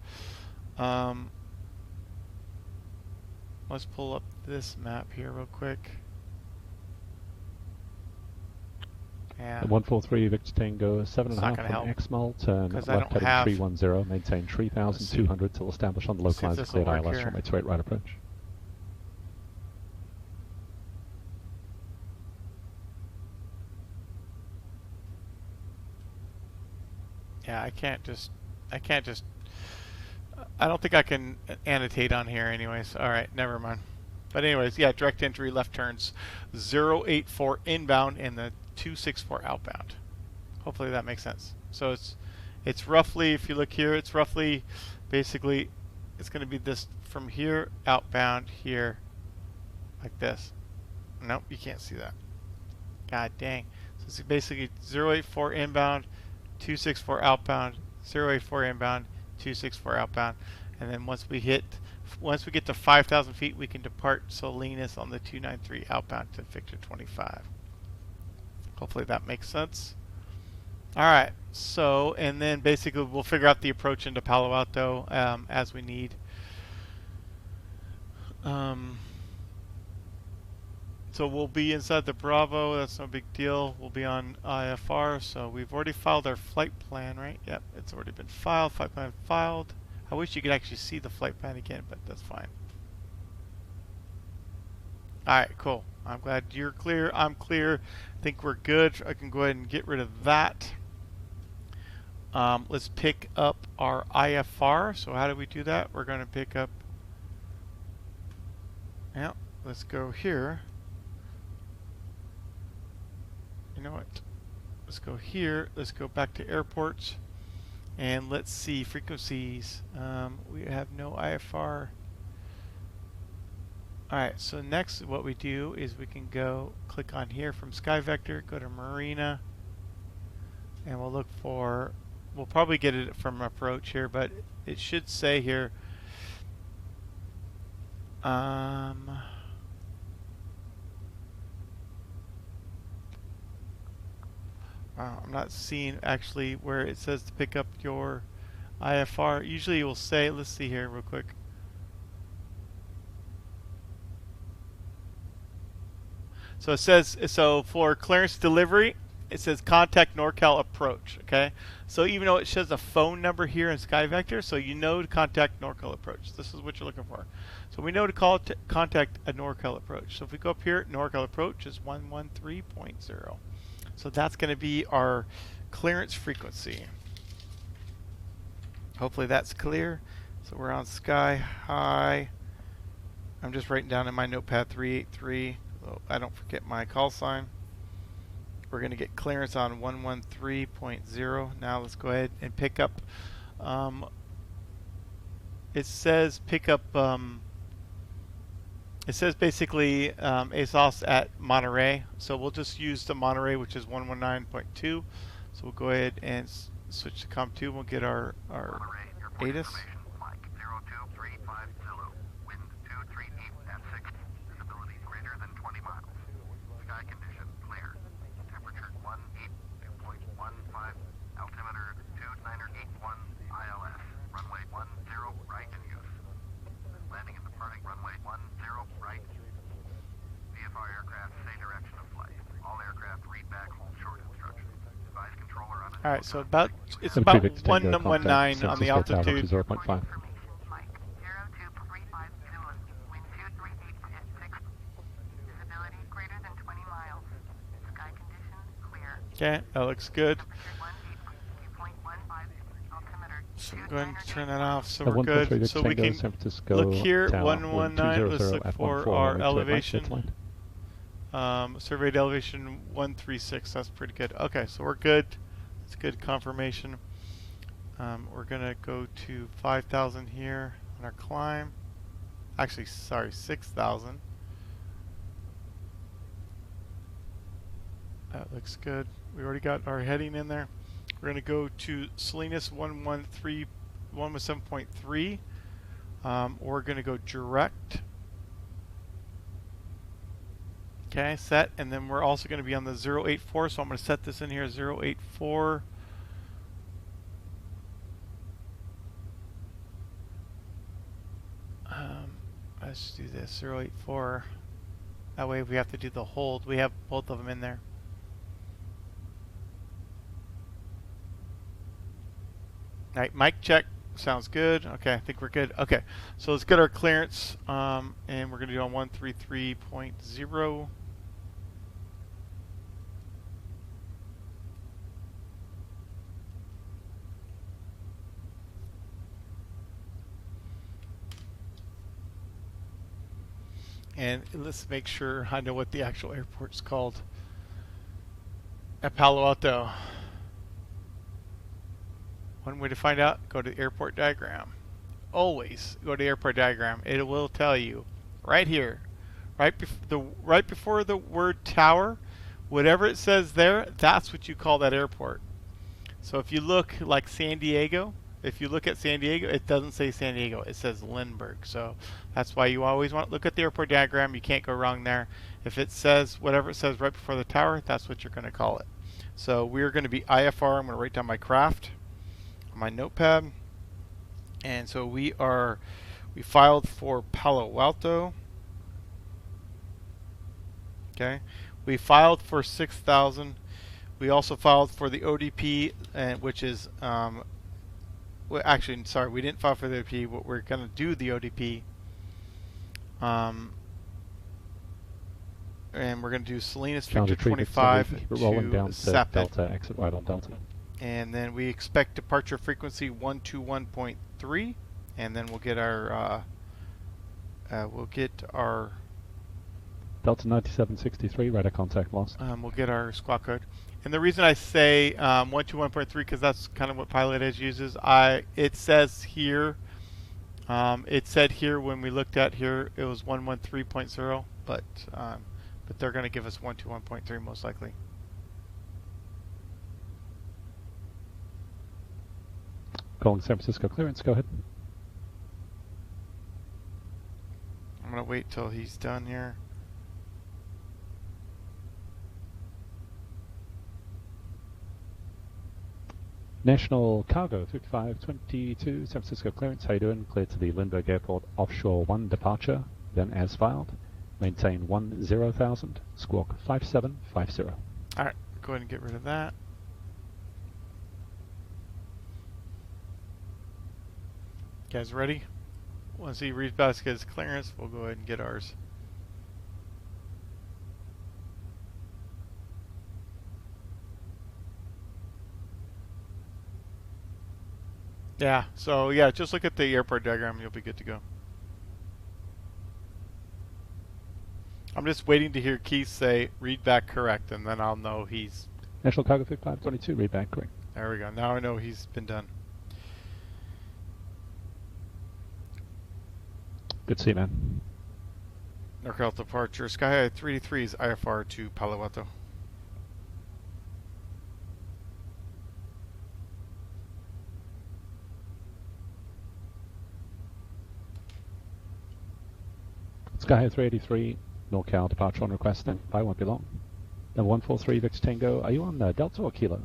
Speaker 1: Let's pull up this map here real quick. Yeah.
Speaker 12: 143 Victor Tango, 7.5 from Exmal, turn left heading 310, maintain 3,200 till established on the localized cleared ILS runway 28 right approach.
Speaker 1: Yeah, I don't think I can annotate on here anyways. Alright, never mind. But anyways, yeah, direct entry left turns 084 inbound and the 264 outbound. Hopefully that makes sense. So it's roughly, if you look here, it's roughly, basically, it's going to be this from here, outbound, here, like this. Nope, you can't see that. God dang. So it's basically 084 inbound, 264 outbound, 084 inbound, 264 outbound, and then once we get to 5,000 feet, we can depart Salinas on the 293 outbound to Victor 25. Hopefully that makes sense. All right, so and then basically we'll figure out the approach into Palo Alto as we need. So we'll be inside the Bravo. That's no big deal. We'll be on IFR. So we've already filed our flight plan, right? Yep, it's already been filed. Flight plan filed. I wish you could actually see the flight plan again, but that's fine. All right, cool. I'm glad you're clear. I'm clear. I think we're good. I can go ahead and get rid of that. Let's pick up our IFR. So how do we do that? We're going to pick up. Yeah, let's go here. You know what? Let's go here. Let's go back to airports. And let's see frequencies. We have no IFR. Alright, so next what we do is we can go click on here from Sky Vector, go to Marina, and we'll look for, we'll probably get it from approach here, but it should say here I'm not seeing actually where it says to pick up your IFR. Usually it will say, let's see here real quick. So it says, so for clearance delivery, it says contact NorCal approach, okay? So even though it shows a phone number here in SkyVector, so you know to contact NorCal approach. This is what you're looking for. So we know to contact a NorCal approach. So if we go up here, NorCal approach is 113.0. So that's going to be our clearance frequency. Hopefully that's clear. So we're on Sky High. I'm just writing down in my notepad 383. So I don't forget my call sign. We're going to get clearance on 113.0. Now let's go ahead and pick up. It says pick up. It says basically ASOS at Monterey. So we'll just use the Monterey, which is 119.2. So we'll go ahead and switch to COM 2. We'll get our ATIS. All right, so it's about 119 on the altitude.
Speaker 12: 0.5.
Speaker 1: Okay, that looks good. So I'm going to turn that off, so we're good. So we can look here, 119, let's look for our elevation. Surveyed elevation 136, that's pretty good. Okay, so we're good. It's good confirmation. We're going to go to 5,000 here on our climb. Actually, sorry, 6,000. That looks good. We already got our heading in there. We're going to go to Salinas 117.3. We're going to go direct. Okay, set. And then we're also going to be on the 084. So I'm going to set this in here, 084. Let's do this, 084. That way if we have to do the hold, we have both of them in there. All right, mic check. Sounds good. Okay, I think we're good. Okay, so let's get our clearance, and we're going to do on 133.0. And let's make sure I know what the actual airport's called. At Palo Alto. One way to find out, go to the airport diagram. Always go to the airport diagram. It will tell you right here, right before the word tower, whatever it says there, that's what you call that airport. So if you look like San Diego, if you look at San Diego, it doesn't say San Diego, it says Lindbergh. So that's why you always want to look at the airport diagram. You can't go wrong there. If it says whatever it says right before the tower, that's what you're going to call it. So we're going to be IFR. I'm going to write down my craft on my notepad. And so we filed for Palo Alto. Okay. We filed for 6,000. We also filed for the ODP, which is well, actually, sorry, we didn't file for the ODP, but we're going to do the ODP. And we're going to do Salinas Victor 25
Speaker 12: rolling down to
Speaker 1: Sapit.
Speaker 12: Delta, exit right on Delta.
Speaker 1: And then we expect departure frequency 121.3, and then we'll get our
Speaker 12: Delta 9763, radar contact lost.
Speaker 1: We'll get our squawk code. And the reason I say 121.3 because that's kind of what Pilot Edge uses. It says here, it said here when we looked at here it was 113.0, but they're going to give us 121.3 most likely.
Speaker 12: Calling San Francisco clearance, go ahead.
Speaker 1: I'm going to wait till he's done here.
Speaker 12: National Cargo 5522, San Francisco clearance, how you doing? Cleared to the Lindbergh Airport offshore 1 departure, then as filed. Maintain 10,000, squawk 5750.
Speaker 1: Alright, go ahead and get rid of that. Guys ready? Once he reads back his clearance, we'll go ahead and get ours. Yeah, so yeah, just look at the airport diagram and you'll be good to go. I'm just waiting to hear Keith say, read back correct, and then I'll know he's...
Speaker 12: National Cargo 5522, read back correct.
Speaker 1: There we go. Now I know he's been done.
Speaker 12: Good to see you, man.
Speaker 1: NorCal departure. Sky High 383 is IFR to Palo Alto.
Speaker 12: Sky High 383, NorCal departure on request, then I won't be long. Then 143 Victor Tango, are you on Delta or Kilo?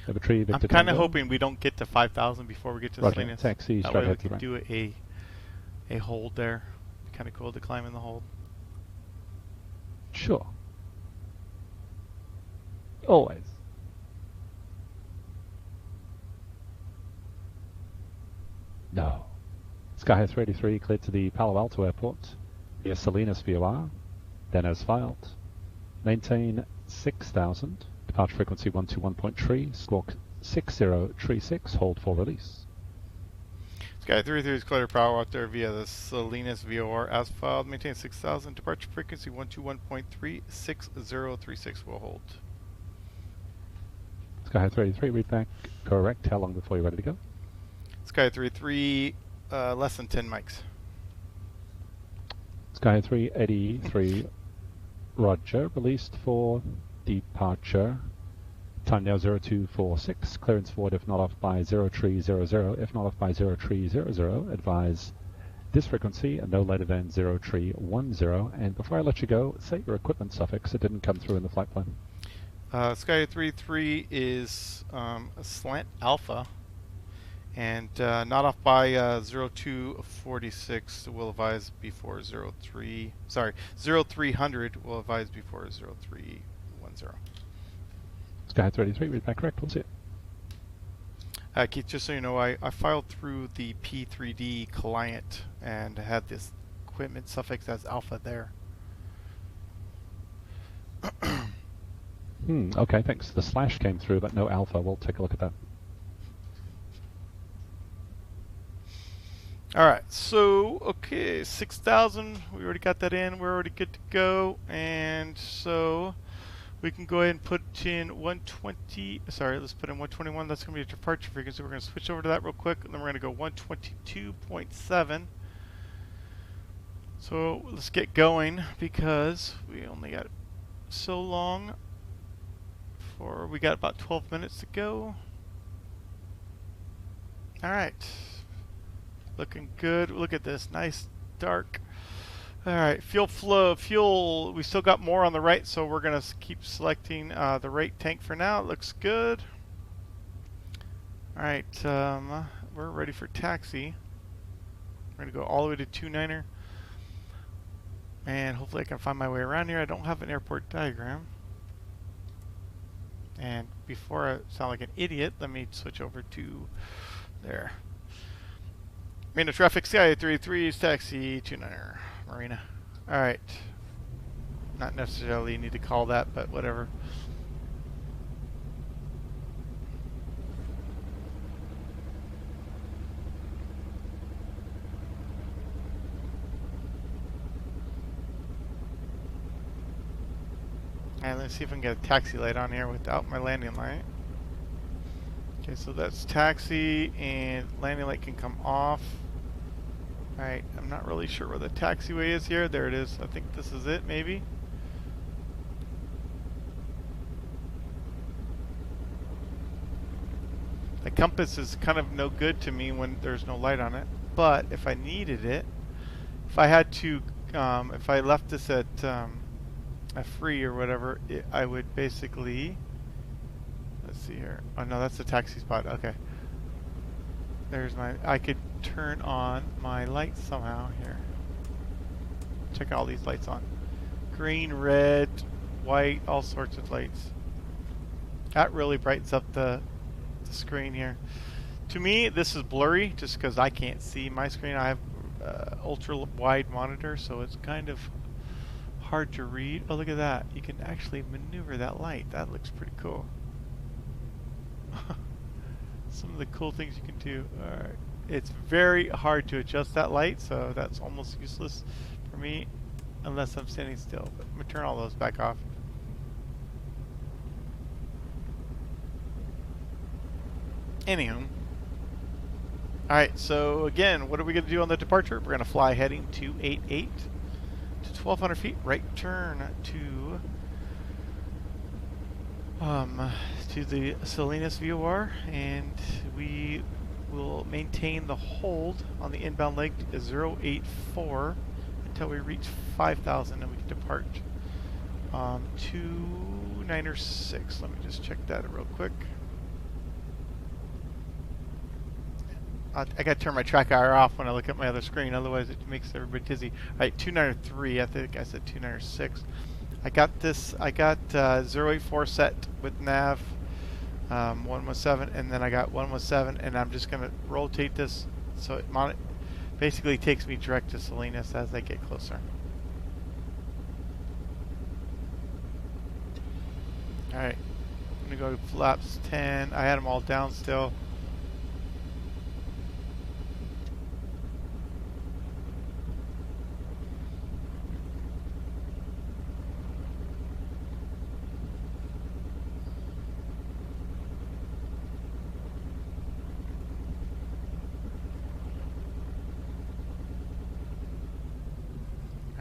Speaker 12: Victor
Speaker 1: I'm kind of hoping we don't get to 5,000 before we get to
Speaker 12: Roger,
Speaker 1: Salinas.
Speaker 12: taxi,
Speaker 1: That
Speaker 12: straight
Speaker 1: way we
Speaker 12: ahead to
Speaker 1: can
Speaker 12: right.
Speaker 1: do a hold there. Kind of cool to climb in the hold.
Speaker 12: Sure. Always. No. Sky High 383 cleared to the Palo Alto airport via Salinas VOR, then as filed. Maintain 6,000, departure frequency 121.3, squawk 6036, hold for release.
Speaker 1: Sky 383 is clear to Palo Alto via the Salinas VOR as filed. Maintain 6,000, departure frequency 121.3, 6036 will hold.
Speaker 12: Sky High 383, read back correct. How long before you're ready to go?
Speaker 1: Sky 383, less than 10 mics.
Speaker 12: Sky 383, Roger. Released for departure. Time now 0246. Clearance forward if not off by 0300. If not off by 0300, advise this frequency and no later than 0310. And before I let you go, say your equipment suffix. It didn't come through in the flight plan.
Speaker 1: Sky 383 is a slant alpha. And not off by 0246 will advise before 0300 will advise before 0310.
Speaker 12: Sky 33, read back correct. We'll see it.
Speaker 1: Keith, just so you know, I filed through the P3D client and had this equipment suffix as alpha there.
Speaker 12: Okay, thanks. The slash came through, but no alpha. We'll take a look at that.
Speaker 1: Alright, so, okay, 6,000, we already got that in, we're already good to go, and so we can go ahead and put in 120, sorry, let's put in 121, that's going to be a departure frequency, we're going to switch over to that real quick, and then we're going to go 122.7, so let's get going, because we only got so long, we got about 12 minutes to go. Alright. Looking good. Look at this. Nice dark. Alright, fuel flow. Fuel, we still got more on the right, so we're going to keep selecting the right tank for now. It looks good. Alright, we're ready for taxi. We're going to go all the way to 29er. And hopefully I can find my way around here. I don't have an airport diagram. And before I sound like an idiot, let me switch over to there. Marina traffic, Sky 33 is taxi 29er, Marina. Alright. Not necessarily need to call that, but whatever. And let's see if I can get a taxi light on here without my landing light. Okay, so that's taxi, and landing light can come off. Alright, I'm not really sure where the taxiway is here. There it is. I think this is it, maybe. The compass is kind of no good to me when there's no light on it. But if I needed it, if I had to, if I left this at a free or whatever, I would basically, let's see here. Oh no, that's the taxi spot. Okay. There's my, I could turn on my lights somehow here. Check all these lights on. Green, red, white, all sorts of lights. That really brightens up the screen here. To me, this is blurry just because I can't see my screen. I have ultra wide monitor, so it's kind of hard to read. Oh, look at that. You can actually maneuver that light. That looks pretty cool. some of the cool things you can do. Alright. It's very hard to adjust that light, so that's almost useless for me unless I'm standing still. But I'm going to turn all those back off. Anywho. Alright, so again, what are we going to do on the departure? We're going to fly heading 288 to 1,200 feet. Right turn to the Salinas VOR, and we will maintain the hold on the inbound leg to 084 until we reach 5,000, and we can depart 296. Let me just check that real quick. I gotta turn my track hour off when I look at my other screen, otherwise it makes everybody dizzy. Alright, 293, I think I said 296. I got this, 084 set with nav 117, and then I got 117, and I'm just gonna rotate this so it basically takes me direct to Salinas as I get closer. Alright, I'm gonna go to flaps 10. I had them all down still.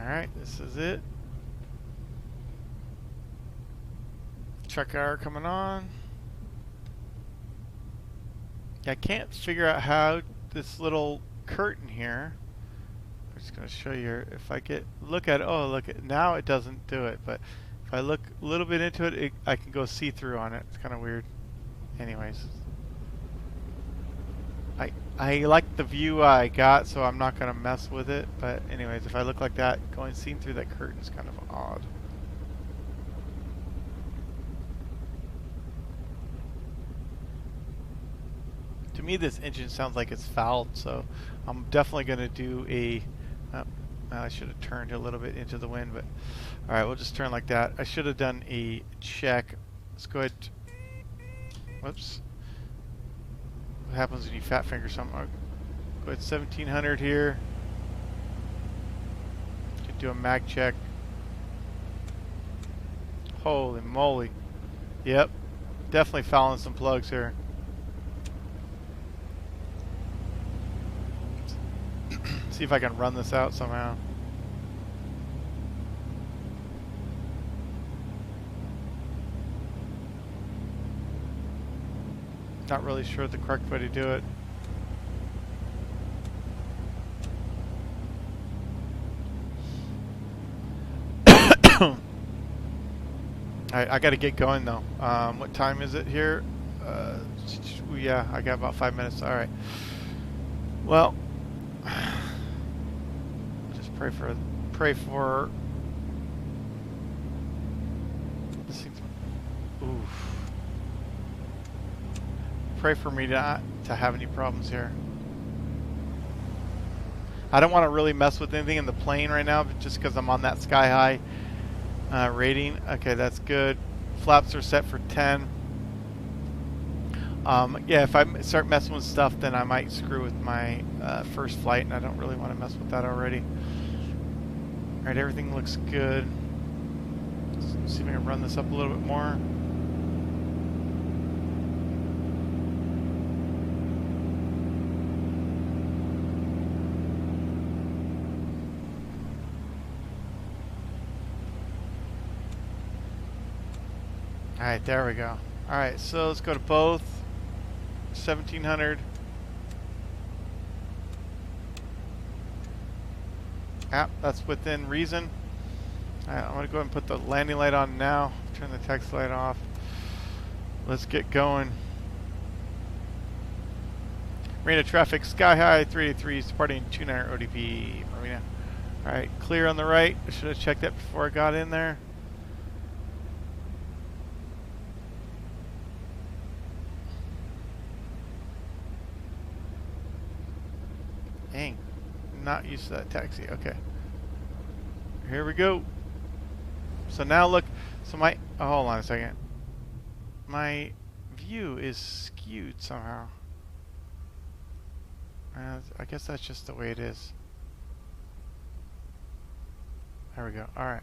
Speaker 1: Alright, this is it. Check hour coming on. I can't figure out how this little curtain here. I'm just going to show you if I look at it. Oh, look at now it doesn't do it, but if I look a little bit into it, I can go see through on it. It's kind of weird. Anyways. I like the view I got, so I'm not going to mess with it. But anyways, if I look like that, seeing through that curtain is kind of odd. To me, this engine sounds like it's fouled, so I'm definitely going to do a... I should have turned a little bit into the wind, but... Alright, we'll just turn like that. I should have done a check. Let's go ahead... Whoops. What happens when you fat finger something? I'll go ahead 1700 here. Could do a mag check. Holy moly. Yep. Definitely fouling some plugs here. See if I can run this out somehow. Not really sure the correct way to do it. Alright, I gotta get going though. What time is it here? Yeah, I got about 5 minutes. Alright. Well, just pray for this thing's, oof. Pray for me not to have any problems here. I don't want to really mess with anything in the plane right now, just because I'm on that sky high rating. Okay, that's good. Flaps are set for 10. Yeah, if I start messing with stuff, then I might screw with my first flight, and I don't really want to mess with that already. Alright, everything looks good. Let's see if I can run this up a little bit more. Alright, there we go. Alright, so let's go to both. 1700. Yeah, that's within reason. Alright, I'm going to go ahead and put the landing light on now. Turn the text light off. Let's get going. Marina traffic, sky high, 383, departing 29 ODP, Marina. Alright, clear on the right. I should have checked that before I got in there. Dang, not used to that taxi. Okay, here we go. So now look, so my, oh, hold on a second. My view is skewed somehow. I guess that's just the way it is. There we go. Alright.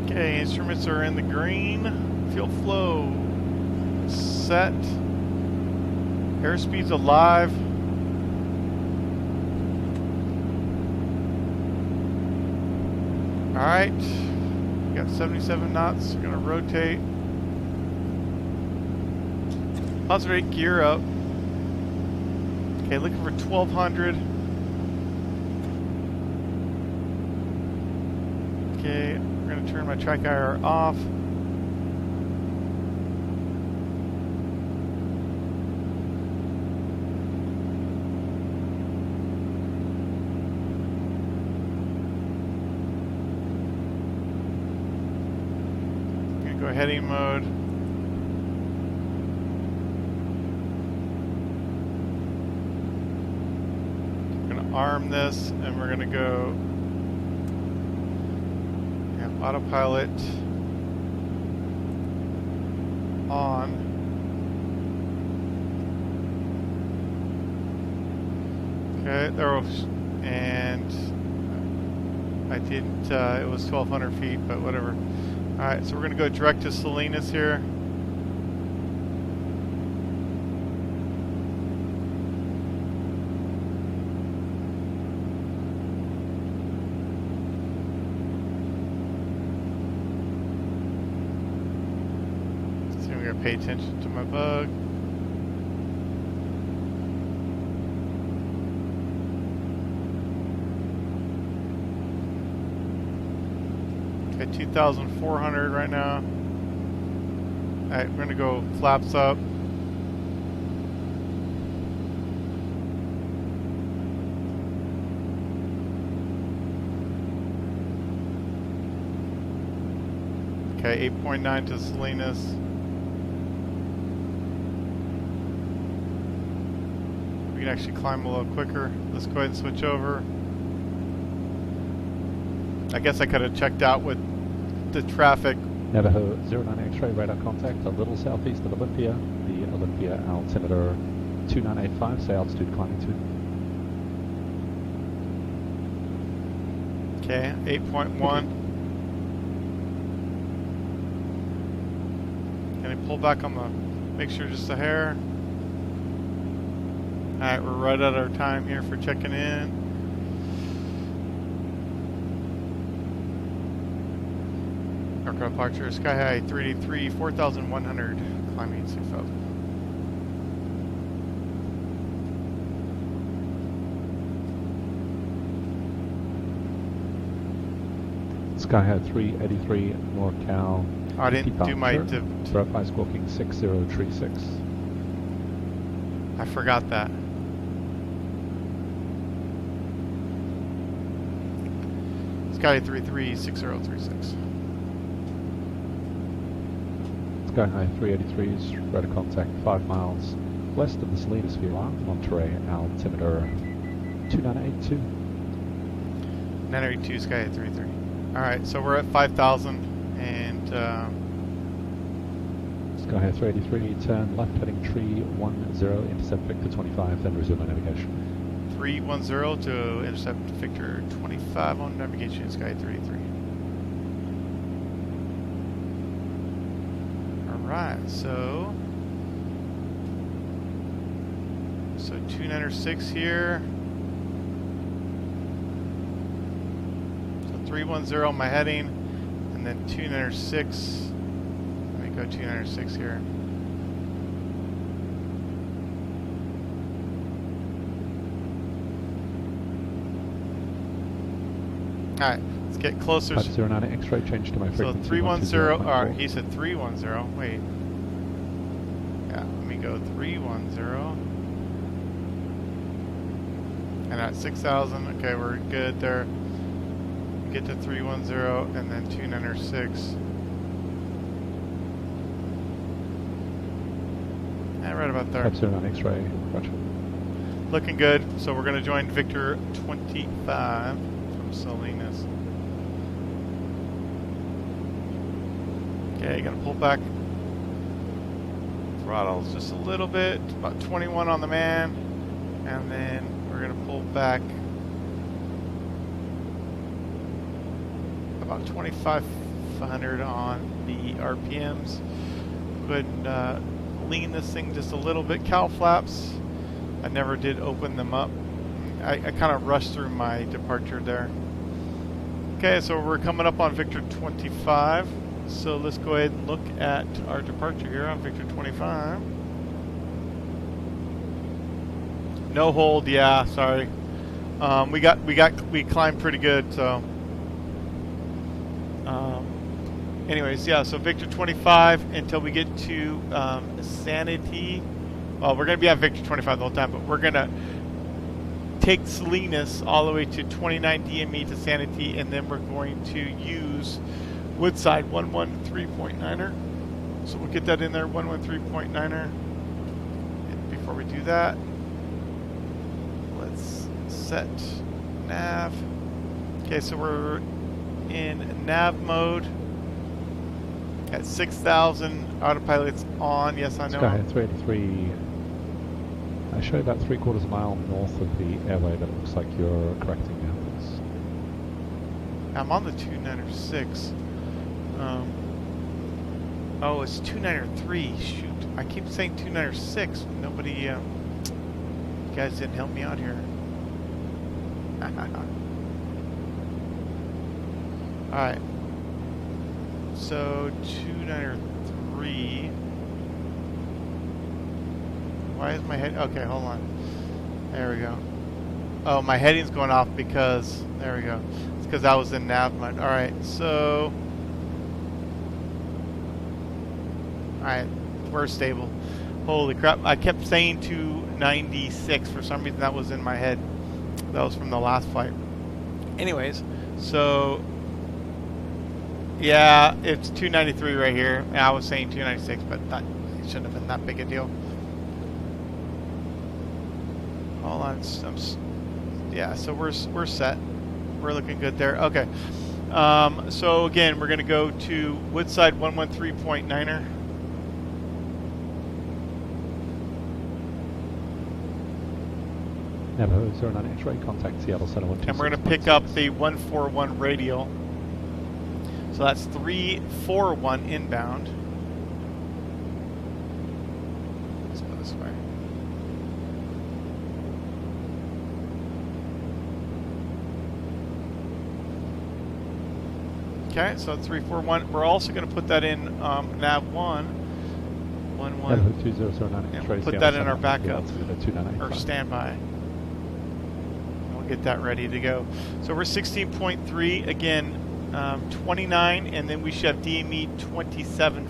Speaker 1: Okay, instruments are in the green. Fuel flow set. Airspeed's alive. Alright. Got 77 knots. We're gonna rotate. Positive rate, gear up. Okay, looking for 1200. Okay, we're gonna turn my track IR off. Gonna go heading mode. Arm this, and we're gonna go autopilot on. Okay, there was, and I didn't. It was 1,200 feet, but whatever. All right, so we're gonna go direct to Salinas here. Pay attention to my bug. Okay, 2,400 right now. Alright, we're gonna go flaps up. Okay, 8.9 to Salinas. We can actually climb a little quicker. Let's go ahead and switch over. I guess I could have checked out with the traffic.
Speaker 12: Navajo 09 X-ray radar contact a little southeast of Olympia. The Olympia altimeter 2985, say altitude climbing to.
Speaker 1: Okay, 8.1. Can I pull back on the, make sure just a hair. Alright, we're right at our time here for checking in. Aircraft departure, sky high 383, 4,100, climbing 6,000.
Speaker 12: Sky high 383, NorCal.
Speaker 1: I didn't do my...
Speaker 12: Verify squawking 6036.
Speaker 1: I forgot that. Sky 33, 6036.
Speaker 12: Sky high 383 is radar contact 5 miles west of the Salinas VOR, Monterey altimeter 2982.
Speaker 1: 982, Sky 33. Alright, so we're at 5,000 and
Speaker 12: Sky high 383, turn left heading tree 10, intercept Victor 25, then resume on navigation.
Speaker 1: 310 to intercept Victor 25 on navigation, Sky 33. Alright, so 296 here. So 310 my heading, and then 296. Let me go 296 here. Alright, let's get closer.
Speaker 12: 509 X-ray, change to my frequency.
Speaker 1: So 310, or he said 310, wait. Yeah, let me go 310. And at 6,000, okay, we're good there. Get to 310 and then 296. Yeah, right about there.
Speaker 12: 509 X-ray, roger.
Speaker 1: Looking good, so we're going to join Victor 25 from Salinas. Okay, gonna pull back throttles just a little bit, about 21 on the man, and then we're going to pull back about 2,500 on the RPMs. Go ahead and lean this thing just a little bit. Cowl flaps, I never did open them up. I kind of rushed through my departure there. Okay, so we're coming up on Victor 25. So let's go ahead and look at our departure here on Victor 25. No hold, yeah, sorry. We climbed pretty good, so. Anyways, yeah, so Victor 25 until we get to Sanity. Well, we're going to be at Victor 25 the whole time, but we're going to take Salinas all the way to 29 DME to Sanity, and then we're going to use Woodside 113.9er. So we'll get that in there, 113.9er. And before we do that, let's set nav. Okay, so we're in nav mode at 6,000. Autopilot's on. Yes, I know.
Speaker 12: Sky 383. I show you about 3/4 mile north of the airway, but it looks like you're correcting now.
Speaker 1: I'm on the 296. Oh, it's 293. Shoot, I keep saying 296. Nobody, you guys didn't help me out here. Alright. So, 293. Why is my head? Okay, hold on. There we go. Oh, my heading's going off because, there we go. It's because I was in nav mode. Alright, so. Alright, we're stable. Holy crap, I kept saying 296. For some reason that was in my head. That was from the last flight. Anyways, so. Yeah, it's 293 right here. I was saying 296, but that it shouldn't have been that big a deal. Hold on, yeah, so we're set. We're looking good there. Okay. So again, we're going to go to Woodside 113.9er.
Speaker 12: Never 09 X-ray, contact Seattle Center 126.
Speaker 1: And we're going to pick up the 141 radial. So that's 341 inbound. Let's go this way. Okay, so 341. We're also going to put that in nav 1. 11. And we'll put that in our backup or standby. And we'll get that ready to go. So we're 16.3 again. 29, and then we should have DME 27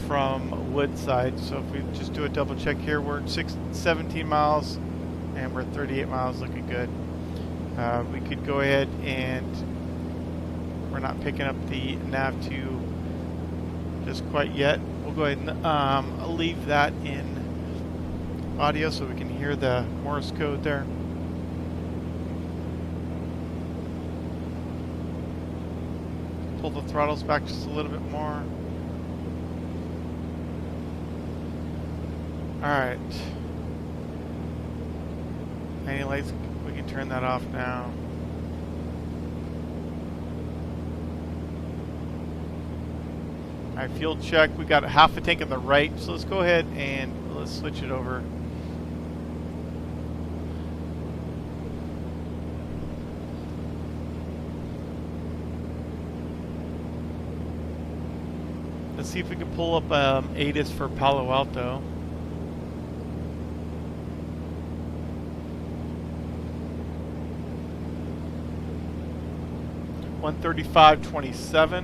Speaker 1: from Woodside. So if we just do a double check here, we're at 17 miles, and we're 38 miles, looking good. We could go ahead and we're not picking up the nav2 just quite yet. We'll go ahead and leave that in audio so we can hear the Morse code there. Pull the throttles back just a little bit more. Alright. Any lights? We can turn that off now. Alright, fuel check. We got half a tank on the right, so let's go ahead and let's switch it over. Let's see if we can pull up ATIS for Palo Alto. $135.27.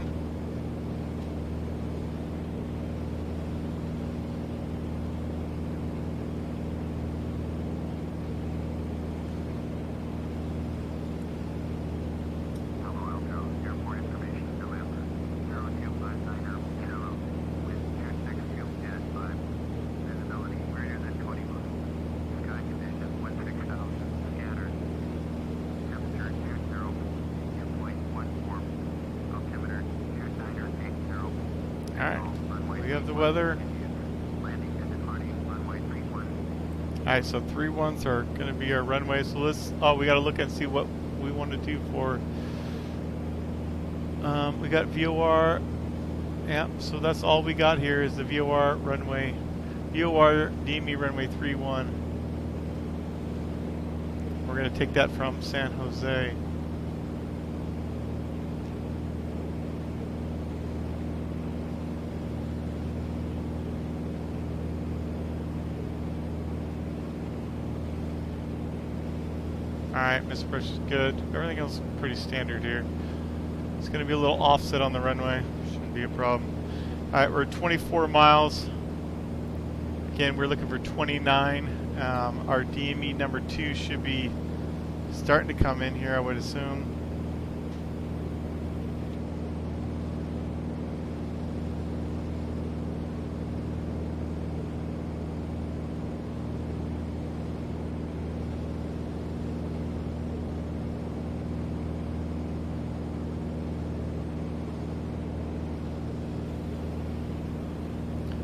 Speaker 1: have the weather? Alright, so 3-1s are going to be our runway. So let's, we got to look and see what we want to do for, we got VOR. Yeah, so that's all we got here is the VOR runway. VOR DME runway 31. We're going to take that from San Jose. Alright, Mr. Approach is good. Everything else is pretty standard here. It's going to be a little offset on the runway. Shouldn't be a problem. Alright, we're at 24 miles. Again, we're looking for 29. Our DME number 2 should be starting to come in here, I would assume.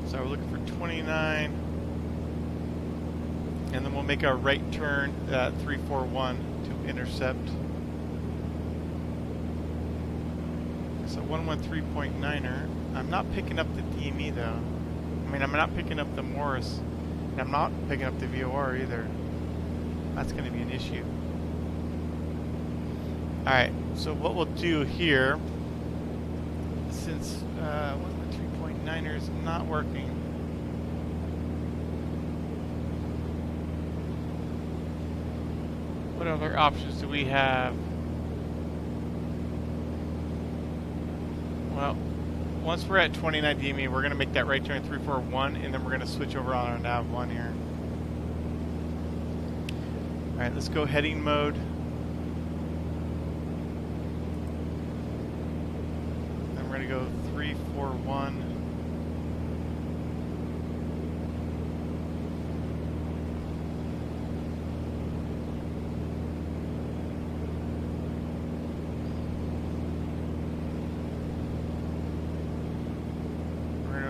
Speaker 1: So we're looking for 29, and then we'll make our right turn at 341 to intercept. So 113.9er. I'm not picking up the DME though. I mean, I'm not picking up the Morris, and I'm not picking up the VOR either. That's going to be an issue. Alright, so what we'll do here, since 113.9er is not working, what other options do we have? Well, once we're at 29 DME, we're going to make that right turn 341, and then we're going to switch over on our nav 1 here. Alright, let's go heading mode. Then we're going to go 341.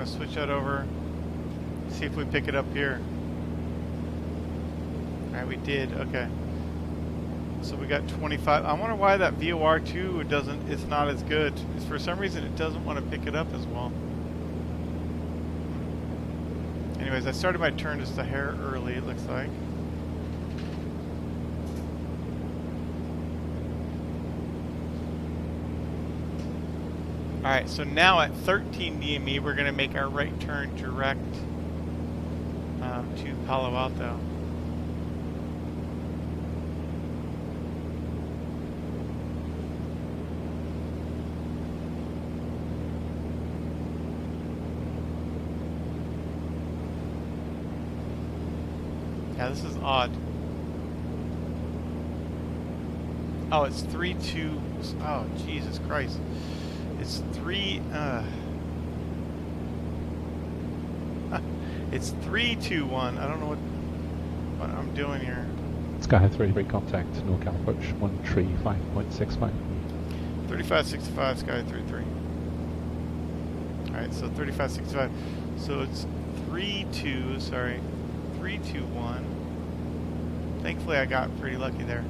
Speaker 1: Switch that over, see if we pick it up here. Alright, we did. Okay, so we got 25. I wonder why that VOR2 doesn't, it's not as good. It's for some reason it doesn't want to pick it up as well. Anyways, I started my turn just a hair early, it looks like. Alright, so now at 13 DME, we're going to make our right turn direct to Palo Alto. Yeah, this is odd. Oh, it's 3-2. Oh, Jesus Christ. It's 3, it's 3-2-1. I don't know what I'm doing here.
Speaker 12: Sky 33 contact, NorCal approach 135.65.
Speaker 1: 3565, Sky 33. Alright, so 3565. So it's 3-2, sorry, 3-2-1. Thankfully I got pretty lucky there.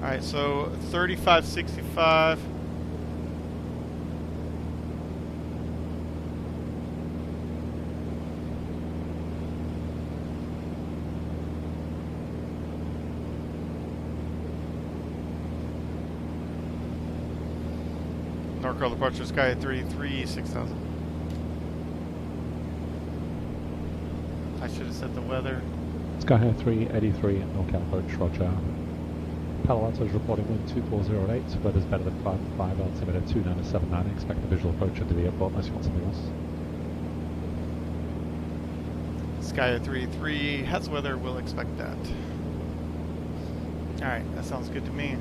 Speaker 1: Alright, so 3565. NorCal departure, Sky 33, 6000. I should have set the weather.
Speaker 12: Sky 383 NorCal approach, roger. Palo Alto is reporting wind 2408, weather's better than 5-5, altimeter 2979. Expect a visual approach into the airport unless you want something else.
Speaker 1: Sky 33 has weather, we'll expect that. Alright, that sounds good to me.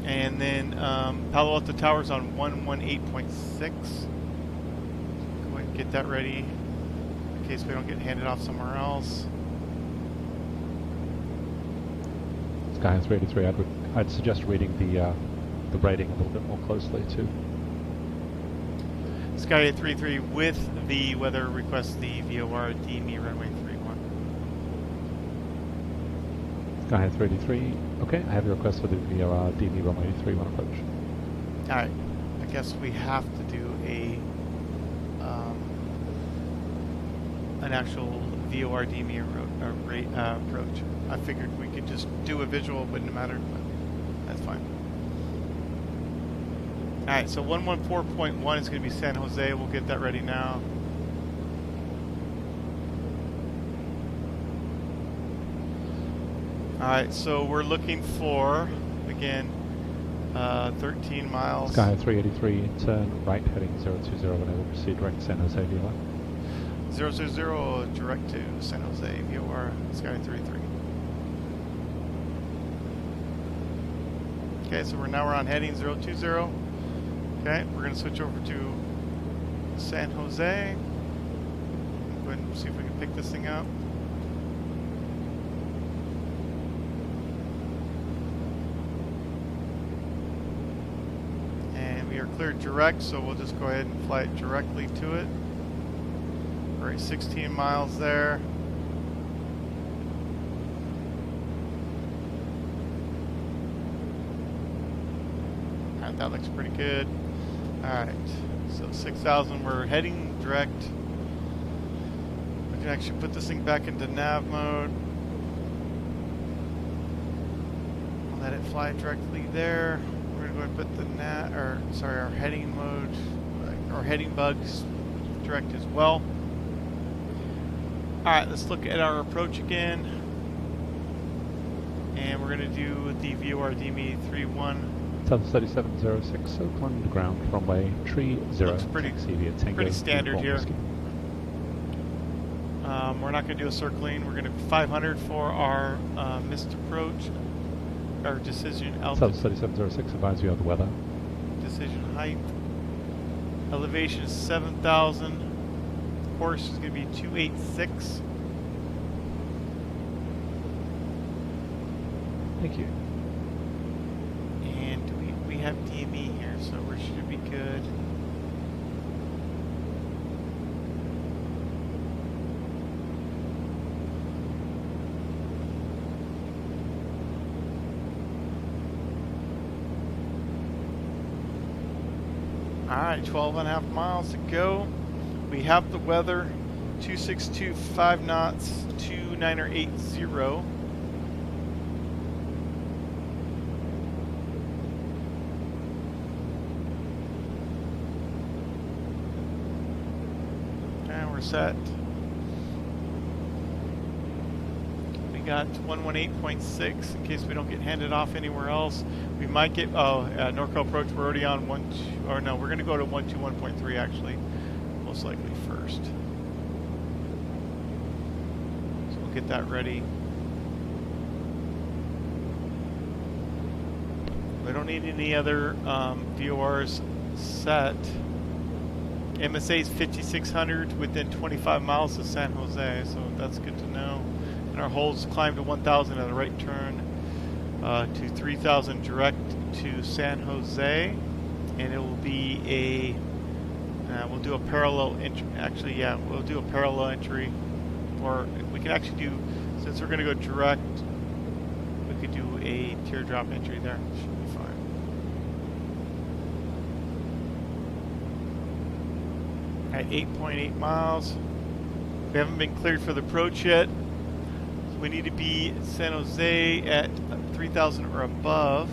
Speaker 1: And then Palo Alto Towers on 118.6. Go ahead and get that ready in case we don't get handed off somewhere else.
Speaker 12: Sky 383, I'd suggest reading the rating a little bit more closely too.
Speaker 1: Skyhead 33 with the weather request the VOR DME runway 31.
Speaker 12: Skyhead 33. Okay, I have your request for the VOR DME runway 31 approach.
Speaker 1: Alright, I guess we have to do an actual VOR DME approach. I figured we could just do a visual, it wouldn't matter, but that's fine. Alright, so 114.1 is going to be San Jose. We'll get that ready now. Alright, so we're looking for, again, 13 miles.
Speaker 12: Skyhead 383, turn right heading 020 when I will proceed direct to San Jose VOR.
Speaker 1: 000 direct to San Jose VOR Skyhead 33. Okay, so we're on heading 020. Okay, we're going to switch over to San Jose. Go ahead and see if we can pick this thing up. And we are cleared direct, so we'll just go ahead and fly it directly to it. We're at 16 miles there. Alright, that looks pretty good. Alright, so 6,000, we're heading direct. We can actually put this thing back into nav mode. We'll let it fly directly there. We're gonna go and put the our heading mode, our heading bugs direct as well. Alright, let's look at our approach again. And we're gonna do the VOR DME 31.
Speaker 12: South 3706, Oakland, ground runway 30.
Speaker 1: Looks pretty standard here. We're not going to do a circling. We're going to 500 for our missed approach, our decision altitude.
Speaker 12: South 3706, advise you of the weather.
Speaker 1: Decision height. Elevation is 7,000. Course is going to be 286.
Speaker 12: Thank you.
Speaker 1: And we have DME here, so we should be good. Alright, 12.5 miles to go. We have the weather, 262.5 knots, 2980. And we're set. We got 118.6 in case we don't get handed off anywhere else. We might get, NorCal approach, we're already on we're going to go to 121.3 actually, most likely first. So we'll get that ready. We don't need any other VORs set. MSA is 5,600 within 25 miles of San Jose, so that's good to know. And our holds climb to 1,000 at a right turn to 3,000 direct to San Jose, and it will be a we'll do a parallel entry. Actually, yeah, we'll do a parallel entry, or we can actually do, since we're going to go direct, we could do a teardrop entry there. Should be fine. At 8.8 miles, we haven't been cleared for the approach yet. So we need to be at San Jose at 3,000 or above.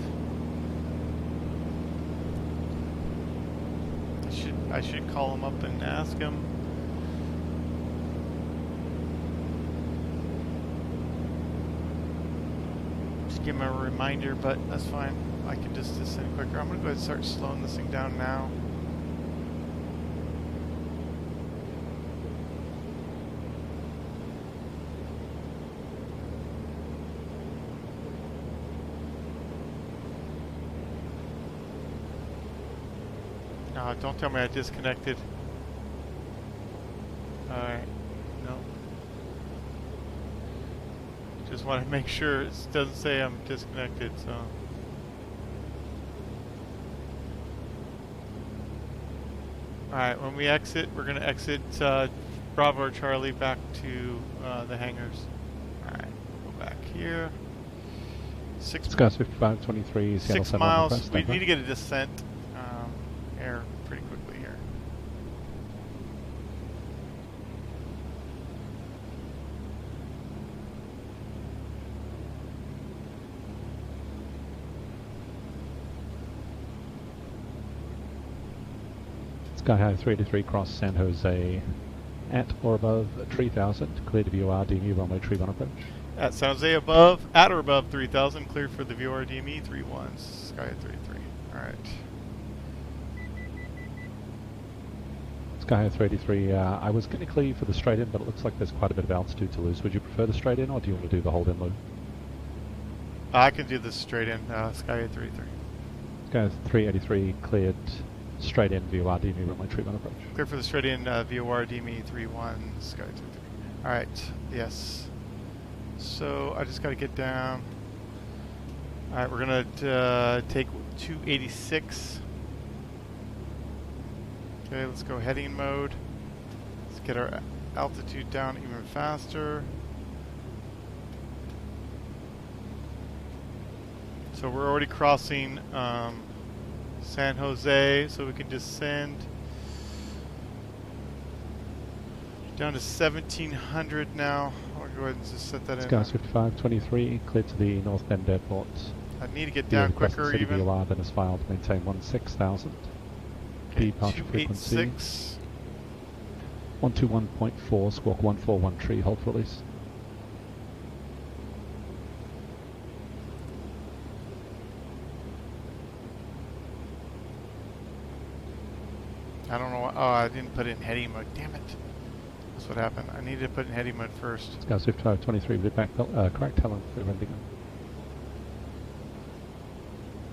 Speaker 1: I should call him up and ask him. Just give him a reminder, but that's fine. I can just descend quicker. I'm going to go ahead and start slowing this thing down now. Don't tell me I disconnected. Alright, no. Just want to make sure it doesn't say I'm disconnected, so. Alright, when we exit, we're going to exit Bravo or Charlie back to the hangars. Alright, go back here.
Speaker 12: Skies 5523, Seattle
Speaker 1: 6
Speaker 12: 7
Speaker 1: miles.
Speaker 12: request.
Speaker 1: We need to get a descent air pretty quickly here.
Speaker 12: Sky High 383 cross San Jose at or above 3000, clear to VOR DME runway 31 approach.
Speaker 1: At San Jose above, at or above 3000, clear for the VOR DME 31, Sky at 33. Alright.
Speaker 12: Sky High 383, I was going to clear you for the straight in, but it looks like there's quite a bit of altitude to lose. Would you prefer the straight in, or do you want to do the hold in loop?
Speaker 1: I can do this straight in, Sky at 33.
Speaker 12: Sky 383 cleared straight in VOR DME runway 31 approach.
Speaker 1: Clear for the straight in VOR DME 31, Sky at 33. Alright, yes. So I just got to get down. Alright, we're going to take 286. Okay, let's go heading mode. Let's get our altitude down even faster. So we're already crossing San Jose, so we can descend down to 1700 now. I'll go ahead and just set that in.
Speaker 12: Skies 5523, clear to the North Bend Airport.
Speaker 1: I need to get down quicker even.
Speaker 12: VOR then is filed, maintain 16,000.
Speaker 1: Okay,
Speaker 12: Departure frequency
Speaker 1: 286.
Speaker 12: 121.4, squawk 141 tree, hold for release.
Speaker 1: I don't know why. Oh, I didn't put it in heading mode. Damn it. That's what happened. I needed to put it in heading mode first.
Speaker 12: Skies 5523, with back, correct Helen for rending.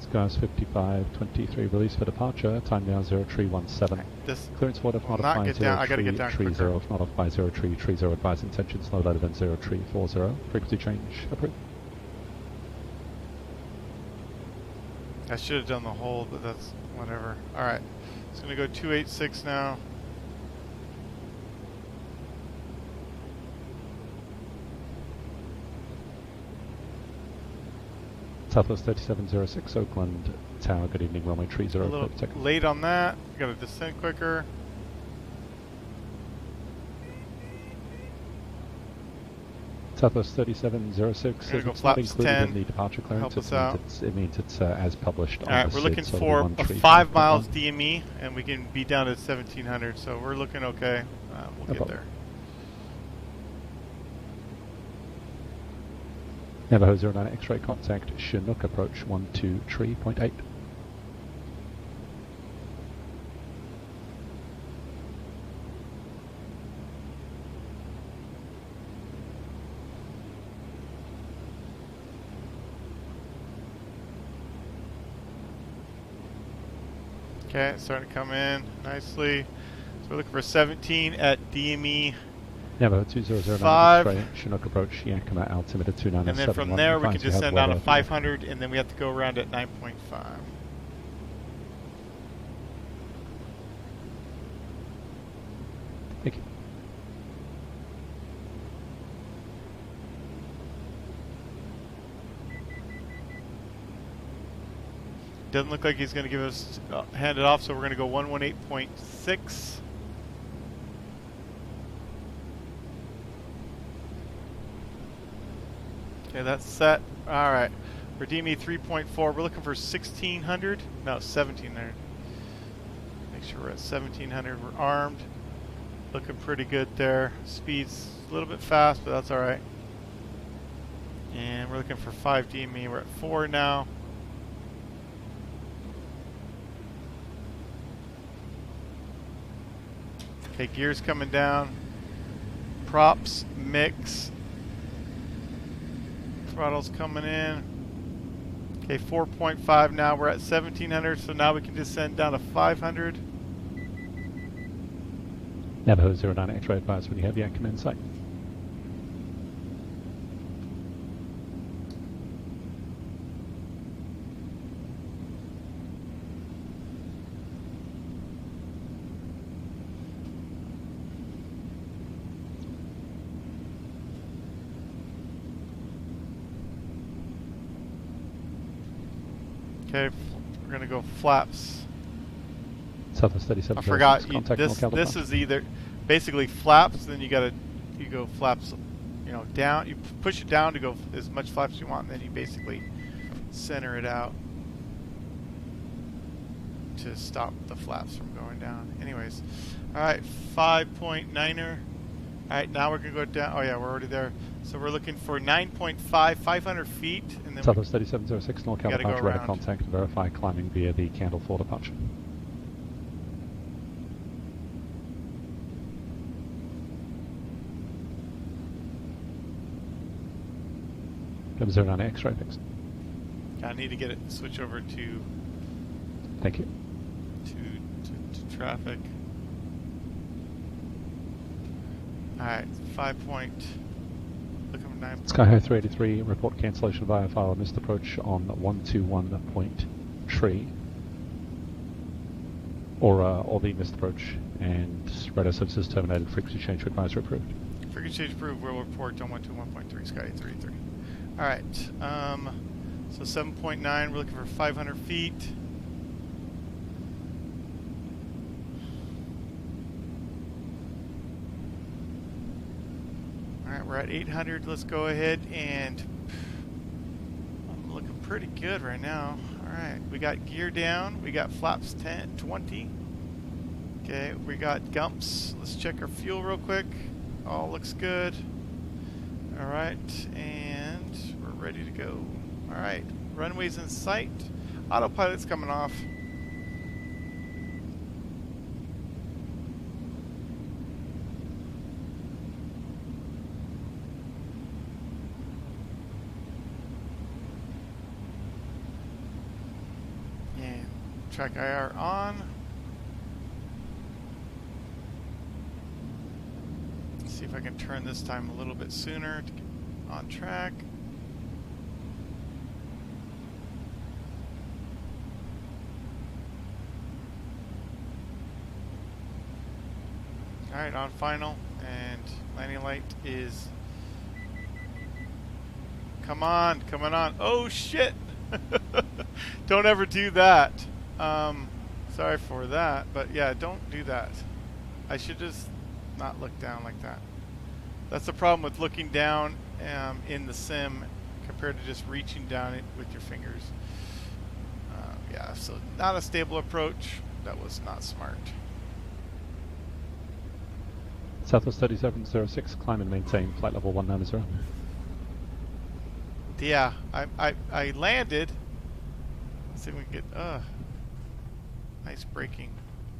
Speaker 12: Skies 5523, release for departure, time now 0317.
Speaker 1: This
Speaker 12: Clearance water if not off
Speaker 1: not
Speaker 12: by
Speaker 1: get
Speaker 12: 0
Speaker 1: down. I gotta
Speaker 12: tree,
Speaker 1: get down
Speaker 12: tree
Speaker 1: quicker.
Speaker 12: 0 if not off by 0 tree, tree 0 advise intentions no later than 0 tree 40. Frequency change approved.
Speaker 1: I should have done the hold, but that's whatever. Alright. It's going to go 286 now.
Speaker 12: Southwest 3706 Oakland Tower, good evening, runway tree
Speaker 1: A
Speaker 12: 0
Speaker 1: little
Speaker 12: seconds.
Speaker 1: late on that. Got to descend quicker.
Speaker 12: Southwest 3706
Speaker 1: Gonna go
Speaker 12: it's not
Speaker 1: flaps
Speaker 12: included
Speaker 1: 10.
Speaker 12: in the departure clearance.
Speaker 1: Help us out.
Speaker 12: It means it's as published on
Speaker 1: Alright,
Speaker 12: the
Speaker 1: we're
Speaker 12: SID,
Speaker 1: looking
Speaker 12: so
Speaker 1: for
Speaker 12: it'll be
Speaker 1: a
Speaker 12: 1 tree
Speaker 1: 5 miles
Speaker 12: 5.1.
Speaker 1: DME, and we can be down to 1700, so we're looking okay. We'll get
Speaker 12: problem.
Speaker 1: there.
Speaker 12: Navajo 09 X-ray contact, Chinook approach 12 tree, point 8.
Speaker 1: Okay, it's starting to come in nicely. So we're looking for 17 at DME.
Speaker 12: Navajo 2009
Speaker 1: 5.
Speaker 12: X-ray, Chinook approach, Yakima altimeter 2971.
Speaker 1: And then from there we can
Speaker 12: Advise you
Speaker 1: just
Speaker 12: have
Speaker 1: send down to
Speaker 12: weather.
Speaker 1: 500, and then we have to go around at 9.5.
Speaker 12: Thank you.
Speaker 1: Doesn't look like he's going to give us hand it off, so we're going to go 118.6. Okay, that's set. All right. For DME 3.4, we're looking for 1600. No, 1700. Make sure we're at 1700. We're armed. Looking pretty good there. Speed's a little bit fast, but that's all right. And we're looking for 5 DME. We're at 4 now. Okay, gears coming down. Props, mix. Throttle's coming in. Okay, 4.5 now. We're at 1700, so now we can descend down to 500.
Speaker 12: Navajo 09 X-ray advise when you have Yakima in sight.
Speaker 1: Okay, we're gonna go flaps.
Speaker 12: Southwest 37.
Speaker 1: I forgot. This is either basically flaps. Then you go flaps. You know, down. You push it down to go as much flaps as you want, and then you basically center it out to stop the flaps from going down. Anyways, all right, 5.9er. All right, now we're gonna go down. Oh yeah, we're already there. So we're looking for 9.5, 500 feet, and then
Speaker 12: Southwest 3706 NorCal departure, radar
Speaker 1: around.
Speaker 12: contact, verify climbing via the Candle 4 departure. Level 09 X-ray fixed.
Speaker 1: I need to get it switch over to.
Speaker 12: Thank you.
Speaker 1: To traffic. All right, 5 point. Look at 9.
Speaker 12: Sky High 383, report cancellation via file missed approach on 121.3. Or the missed approach, and radar services terminated, frequency change to advisory approved.
Speaker 1: Frequency change approved, we'll report on 121.3, Sky 33. Alright, so 7.9, we're looking for 500 feet. Alright, we're at 800, let's go ahead and I'm looking pretty good right now. Alright, we got gear down, we got flaps 10, 20. Okay, we got gumps. Let's check our fuel real quick. All looks good. Alright, and we're ready to go. Alright, runway's in sight. Autopilot's coming off. And track IR on. See if I can turn this time a little bit sooner to get on track. Alright, on final, and landing light is coming on. Oh shit! Don't ever do that. Sorry for that, but yeah, don't do that. I should just not look down like that. That's the problem with looking down in the sim compared to just reaching down it with your fingers. Yeah, so not a stable approach. That was not smart.
Speaker 12: Southwest 3706, climb and maintain flight level 190.
Speaker 1: Yeah, I landed. Let's see if we can get nice braking.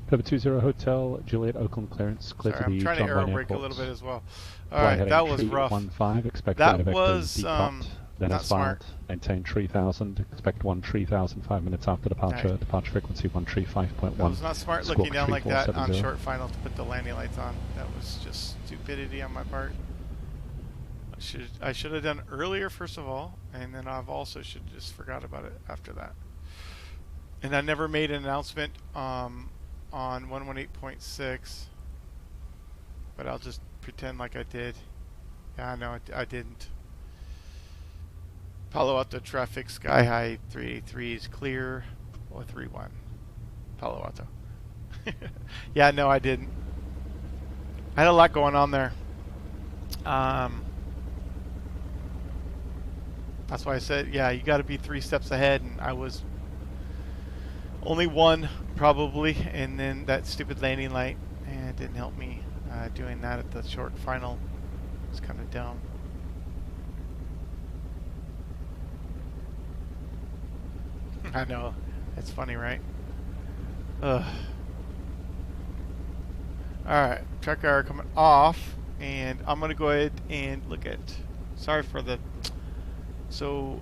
Speaker 12: Pivot 20 Hotel, Juliet Oakland clearance, clear to the
Speaker 1: I'm trying to
Speaker 12: John
Speaker 1: aero
Speaker 12: Wayne
Speaker 1: brake a
Speaker 12: Airport.
Speaker 1: little bit as well. Alright, that was rough.
Speaker 12: 15, expect
Speaker 1: That
Speaker 12: radar
Speaker 1: was
Speaker 12: vectors then
Speaker 1: not
Speaker 12: as
Speaker 1: smart.
Speaker 12: filed, maintain 3000, expect 3000 5 minutes after departure,
Speaker 1: Right.
Speaker 12: departure frequency 135.1.
Speaker 1: That was not smart
Speaker 12: Squawk
Speaker 1: looking down like that on
Speaker 12: 3470.
Speaker 1: short final to put the landing lights on. That was just stupidity on my part. I should have done earlier first of all, and then I've also should just forgot about it after that. And I never made an announcement on 118.6, but I'll just pretend like I did. Yeah, no, I didn't. Palo Alto traffic, Sky High 383 is clear, or 31. Palo Alto. Yeah, no, I didn't. I had a lot going on there. That's why I said, yeah, you got to be 3 steps ahead, and I was only 1 probably, and then that stupid landing light, and it didn't help me doing that at the short final. It's kind of dumb. I know, it's funny, right? Ugh. Alright, track IR coming off, and I'm gonna go ahead and look at, sorry for the, so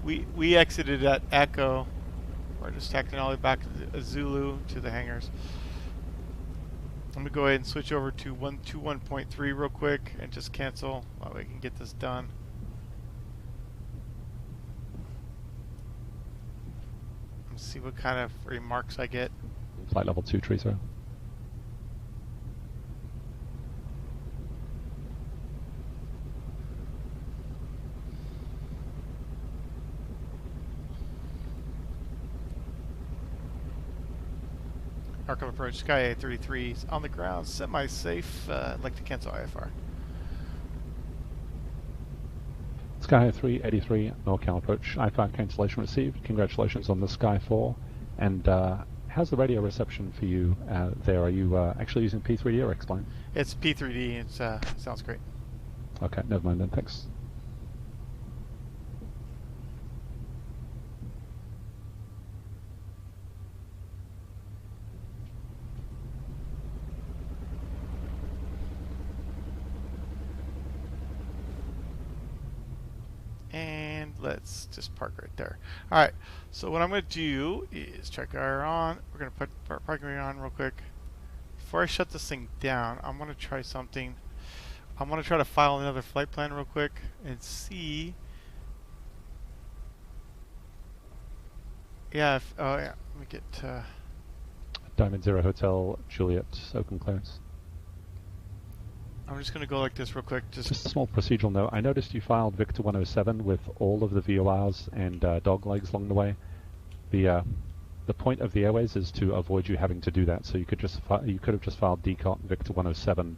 Speaker 1: we exited at Echo. We're just tacking all the way back to Zulu to the hangars. I'm gonna go ahead and switch over to 121.3 real quick and just cancel while we can get this done. Let's see what kind of remarks I get.
Speaker 12: Flight level 230.
Speaker 1: Arkham approach, Sky A33 is on the ground, semi-safe. I'd like to cancel IFR.
Speaker 12: Sky 383, NorCal approach, I5 cancellation received. Congratulations on the Sky 4. And how's the radio reception for you there? Are you actually using P3D or X-Plane?
Speaker 1: It's P3D. It sounds great.
Speaker 12: Okay, never mind then, thanks.
Speaker 1: And let's just park right there. All right, so what I'm going to do is check our on. We're going to put our parking on real quick. Before I shut this thing down, I'm going to try something. I'm going to try to file another flight plan real quick and see. Yeah, oh yeah, let me get
Speaker 12: Diamond Zero Hotel, Juliet, open clearance.
Speaker 1: I'm just going to go like this real quick.
Speaker 12: Just a small procedural note. I noticed you filed Victor 107 with all of the VORs and dog legs along the way. The point of the airways is to avoid you having to do that. So you could have just filed DCOT Victor 107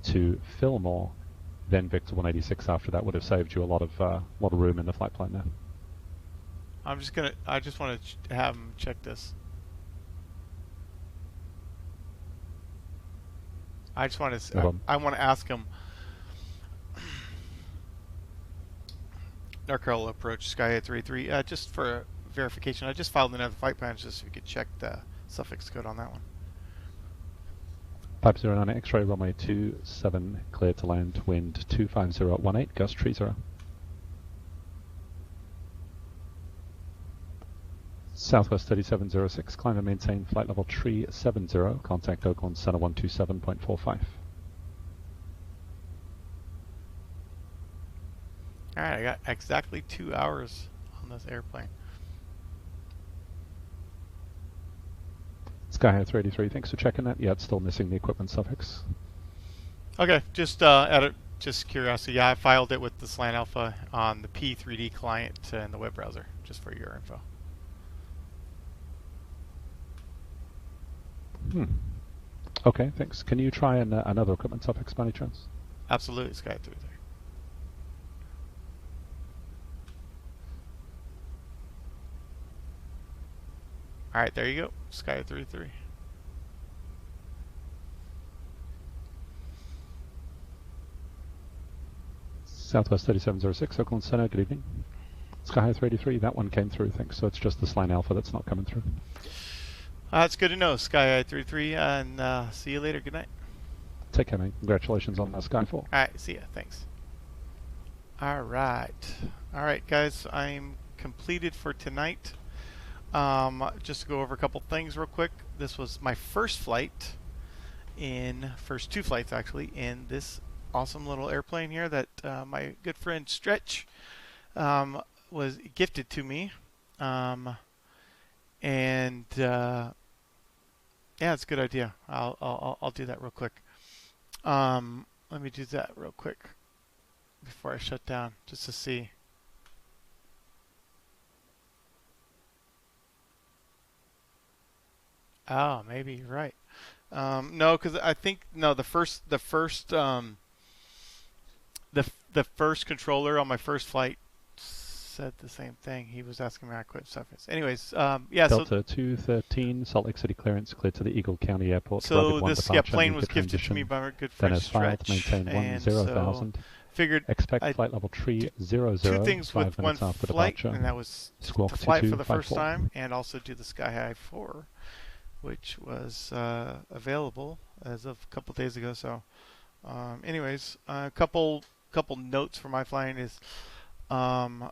Speaker 12: to Fillmore, then Victor 186 after that would have saved you a lot of room in the flight plan there.
Speaker 1: I just want to have him check this. I just want to. I want to ask him. Narcola approach Sky 833. Just for verification, I just filed another flight plan just so we could check the suffix code on that one.
Speaker 12: 509 X-ray runway 27 clear to land. Wind 25018. Gust 30. Southwest 3706, climb and maintain flight level 370, contact Oakland Center 127.45.
Speaker 1: Alright, I got exactly 2 hours on this airplane.
Speaker 12: Sky 383, thanks for checking that. Yeah, it's still missing the equipment suffix.
Speaker 1: Okay, just curiosity. Yeah, I filed it with the Slant Alpha on the P3D client in the web browser, just for your info.
Speaker 12: Okay, thanks. Can you try another equipment suffix by any chance?
Speaker 1: Absolutely, Sky 33. Alright, there you go. Sky 33.
Speaker 12: Southwest 3706, Oakland Center, good evening. Sky 383, that one came through, thanks. So it's just the Slant Alpha that's not coming through.
Speaker 1: That's good to know, Sky 33, and see you later. Good night.
Speaker 12: Take care, mate. Congratulations on Sky 4.
Speaker 1: Alright, see ya. Thanks. Alright, guys, I'm completed for tonight. Just to go over a couple things real quick. This was my first flight first 2 flights actually, in this awesome little airplane here that my good friend Stretch was gifted to me. Yeah, it's a good idea. I'll do that real quick. Let me do that real quick before I shut down, just to see. Oh, maybe you're right. No, because I think the first controller on my first flight said the same thing. He was asking me how I quit suffix. Anyways, yeah.
Speaker 12: Delta 213, Salt Lake City clearance, cleared to the Eagle County Airport.
Speaker 1: So this plane was gifted to me by my good friend Stretch.
Speaker 12: Maintain 10,000.
Speaker 1: Figured
Speaker 12: expect flight level 300.
Speaker 1: 2 things with one flight,
Speaker 12: departure.
Speaker 1: and that was
Speaker 12: Squawk
Speaker 1: to fly for the
Speaker 12: 2254.
Speaker 1: first time, and also do the Sky High 4, which was available as of a couple days ago. So, anyways, a couple notes for my flying is.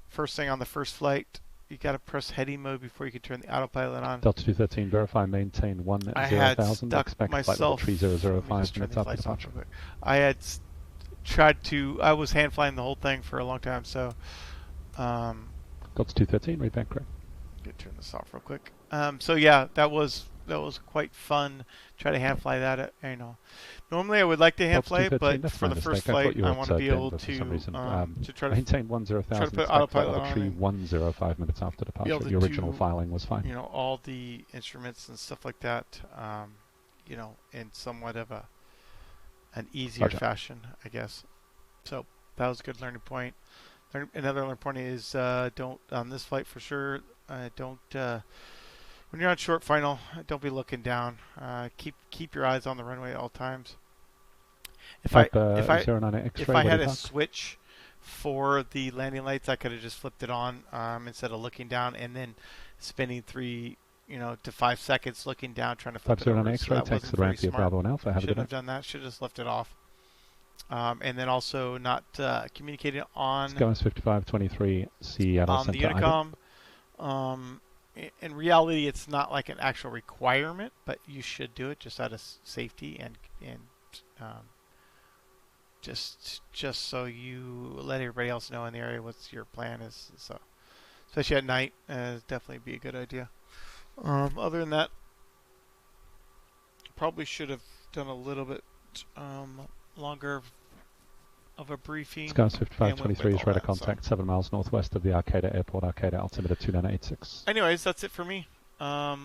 Speaker 1: First thing on the first flight, you got to press heading mode before you can turn the autopilot on.
Speaker 12: Delta 213, verify, maintain 10,000.
Speaker 1: I had
Speaker 12: expect
Speaker 1: myself.
Speaker 12: Flight level 3005 minutes after departure.
Speaker 1: I had tried to. I was hand flying the whole thing for a long time, so.
Speaker 12: Delta 213, read back correct.
Speaker 1: Get turn this off real quick. So yeah, that was quite fun. Try to hand fly that. Normally I would like to hand
Speaker 12: Delta
Speaker 1: fly it,
Speaker 12: 213,
Speaker 1: but
Speaker 12: that's
Speaker 1: for
Speaker 12: my
Speaker 1: the first
Speaker 12: mistake. I thought
Speaker 1: flight,
Speaker 12: you were
Speaker 1: I
Speaker 12: at
Speaker 1: want to be able
Speaker 12: Denver for some reason.
Speaker 1: to try to
Speaker 12: maintain 10,000,
Speaker 1: try to put
Speaker 12: expect flight
Speaker 1: autopilot
Speaker 12: level
Speaker 1: on
Speaker 12: tree
Speaker 1: and
Speaker 12: 105 minutes after
Speaker 1: be
Speaker 12: departure.
Speaker 1: able to
Speaker 12: The original
Speaker 1: do,
Speaker 12: filing was fine.
Speaker 1: all the instruments and stuff like that, in somewhat of an easier
Speaker 12: Roger.
Speaker 1: fashion, I guess. So that was a good learning point. Another learning point is don't on this flight for sure. Don't when you're on short final, don't be looking down. Keep your eyes on the runway at all times. If I
Speaker 12: 09
Speaker 1: if
Speaker 12: X-ray,
Speaker 1: I
Speaker 12: where
Speaker 1: had
Speaker 12: do you
Speaker 1: a
Speaker 12: park?
Speaker 1: switch for the landing lights, I could have just flipped it on instead of looking down and then spending 3 to 5 seconds looking down trying to flip it
Speaker 12: 50
Speaker 1: over.
Speaker 12: X-ray,
Speaker 1: That
Speaker 12: takes
Speaker 1: wasn't
Speaker 12: the
Speaker 1: very
Speaker 12: ramp via
Speaker 1: smart.
Speaker 12: Bravo and Alpha. Have a
Speaker 1: Shouldn't
Speaker 12: good
Speaker 1: have
Speaker 12: day.
Speaker 1: done that. Should have just left it off. And then also not communicating on
Speaker 12: Skies 5523, Seattle
Speaker 1: on the
Speaker 12: Center.
Speaker 1: intercom. In reality, it's not like an actual requirement, but you should do it just out of safety and just so you let everybody else know in the area what your plan is. So, especially at night, definitely be a good idea. Other than that, probably should have done a little bit longer of a briefing.
Speaker 12: Skies 5523 is radar
Speaker 1: that,
Speaker 12: contact 7 miles northwest of the Arcata Airport, Arcata altimeter 2986.
Speaker 1: Anyways, that's it for me. I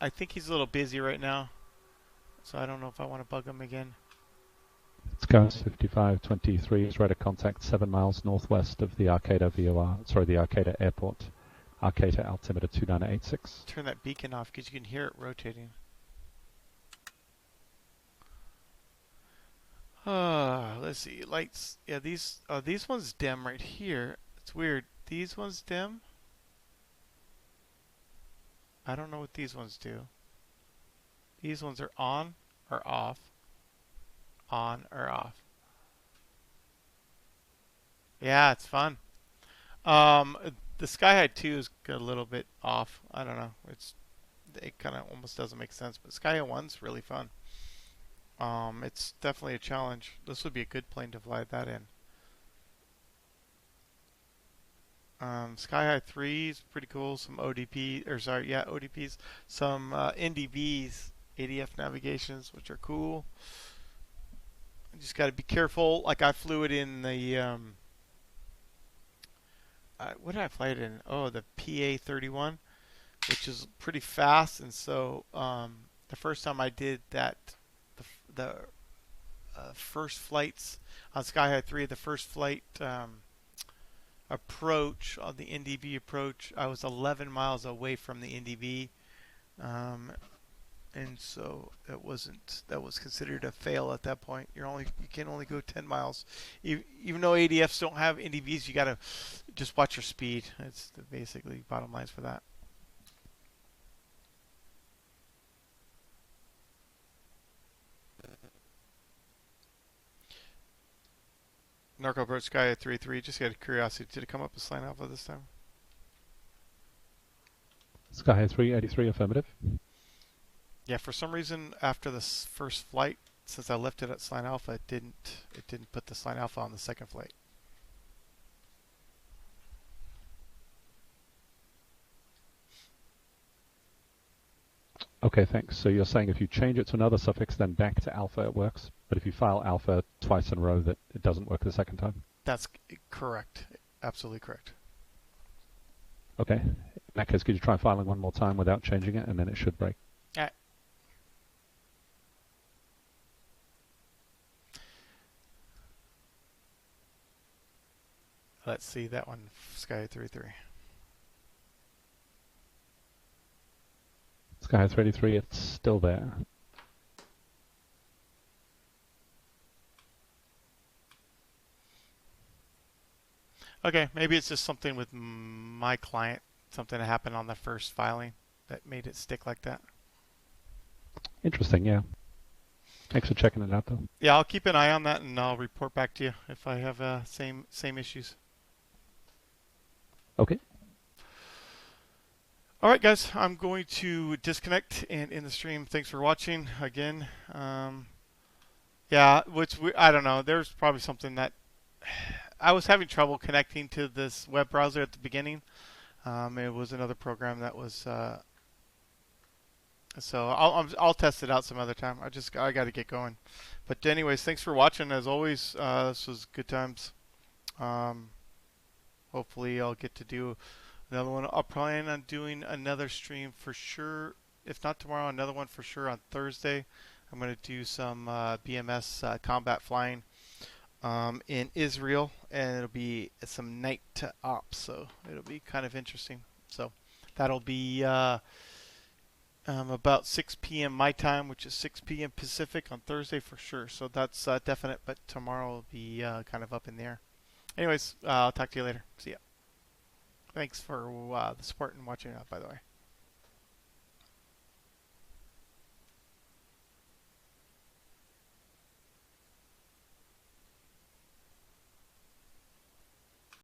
Speaker 1: think he's a little busy right now, so I don't know if I want to bug him again.
Speaker 12: Skies 5523 is radar contact 7 miles northwest of the Arcata the Arcata Airport, Arcata altimeter 2986.
Speaker 1: Turn that beacon off because you can hear it rotating. Let's see, lights. Yeah, these ones dim right here. It's weird. These ones dim. I don't know what these ones do. These ones are on or off. On or off. Yeah, it's fun. The Sky High 2 is a little bit off. I don't know. It kind of almost doesn't make sense, but Sky High 1's really fun. It's definitely a challenge. This would be a good plane to fly that in. Sky High 3 is pretty cool. Some ODPs. Some NDVs, ADF navigations, which are cool. You just got to be careful. Like I flew it in the what did I fly it in? Oh, the PA-31, which is pretty fast. And so the first time I did that, the first flights on Sky High 3, the first flight approach on the NDV approach, I was 11 miles away from the NDV, and so that was considered a fail at that point. You can only go 10 miles, even though ADFs don't have NDVs. You gotta just watch your speed. It's basically bottom lines for that. Narco approach Sky at 3-3. Just out of curiosity, did it come up with Slant Alpha this time?
Speaker 12: Sky 383, affirmative.
Speaker 1: Yeah, for some reason after the first flight, since I left it at Slant Alpha, it didn't put the Slant Alpha on the second flight.
Speaker 12: Okay, thanks. So you're saying if you change it to another suffix, then back to alpha, it works. But if you file alpha twice in a row, that it doesn't work the second time.
Speaker 1: That's correct. Absolutely correct.
Speaker 12: Okay. In that case, could you try filing one more time without changing it, and then it should break?
Speaker 1: Alright. Let's see that one, Sky 3-3.
Speaker 12: Sky 383, it's still there.
Speaker 1: Okay, maybe it's just something with my client, something that happened on the first filing that made it stick like that.
Speaker 12: Interesting, yeah. Thanks for checking it out, though.
Speaker 1: Yeah, I'll keep an eye on that, and I'll report back to you if I have same issues.
Speaker 12: Okay.
Speaker 1: All right, guys, I'm going to disconnect and end the stream. Thanks for watching again. Yeah, I don't know. There's probably something that I was having trouble connecting to this web browser at the beginning. It was another program that was. So I'll test it out some other time. I got to get going. But anyways, thanks for watching. As always, this was good times. Hopefully I'll get to do another one. I'll plan on doing another stream for sure. If not tomorrow, another one for sure on Thursday. I'm going to do some BMS combat flying in Israel, and it'll be some night ops, so it'll be kind of interesting. So that'll be about 6 p.m. my time, which is 6 p.m. Pacific on Thursday for sure. So that's definite, but tomorrow will be kind of up in the air. Anyways, I'll talk to you later. See ya. Thanks for the support and watching out, by the way.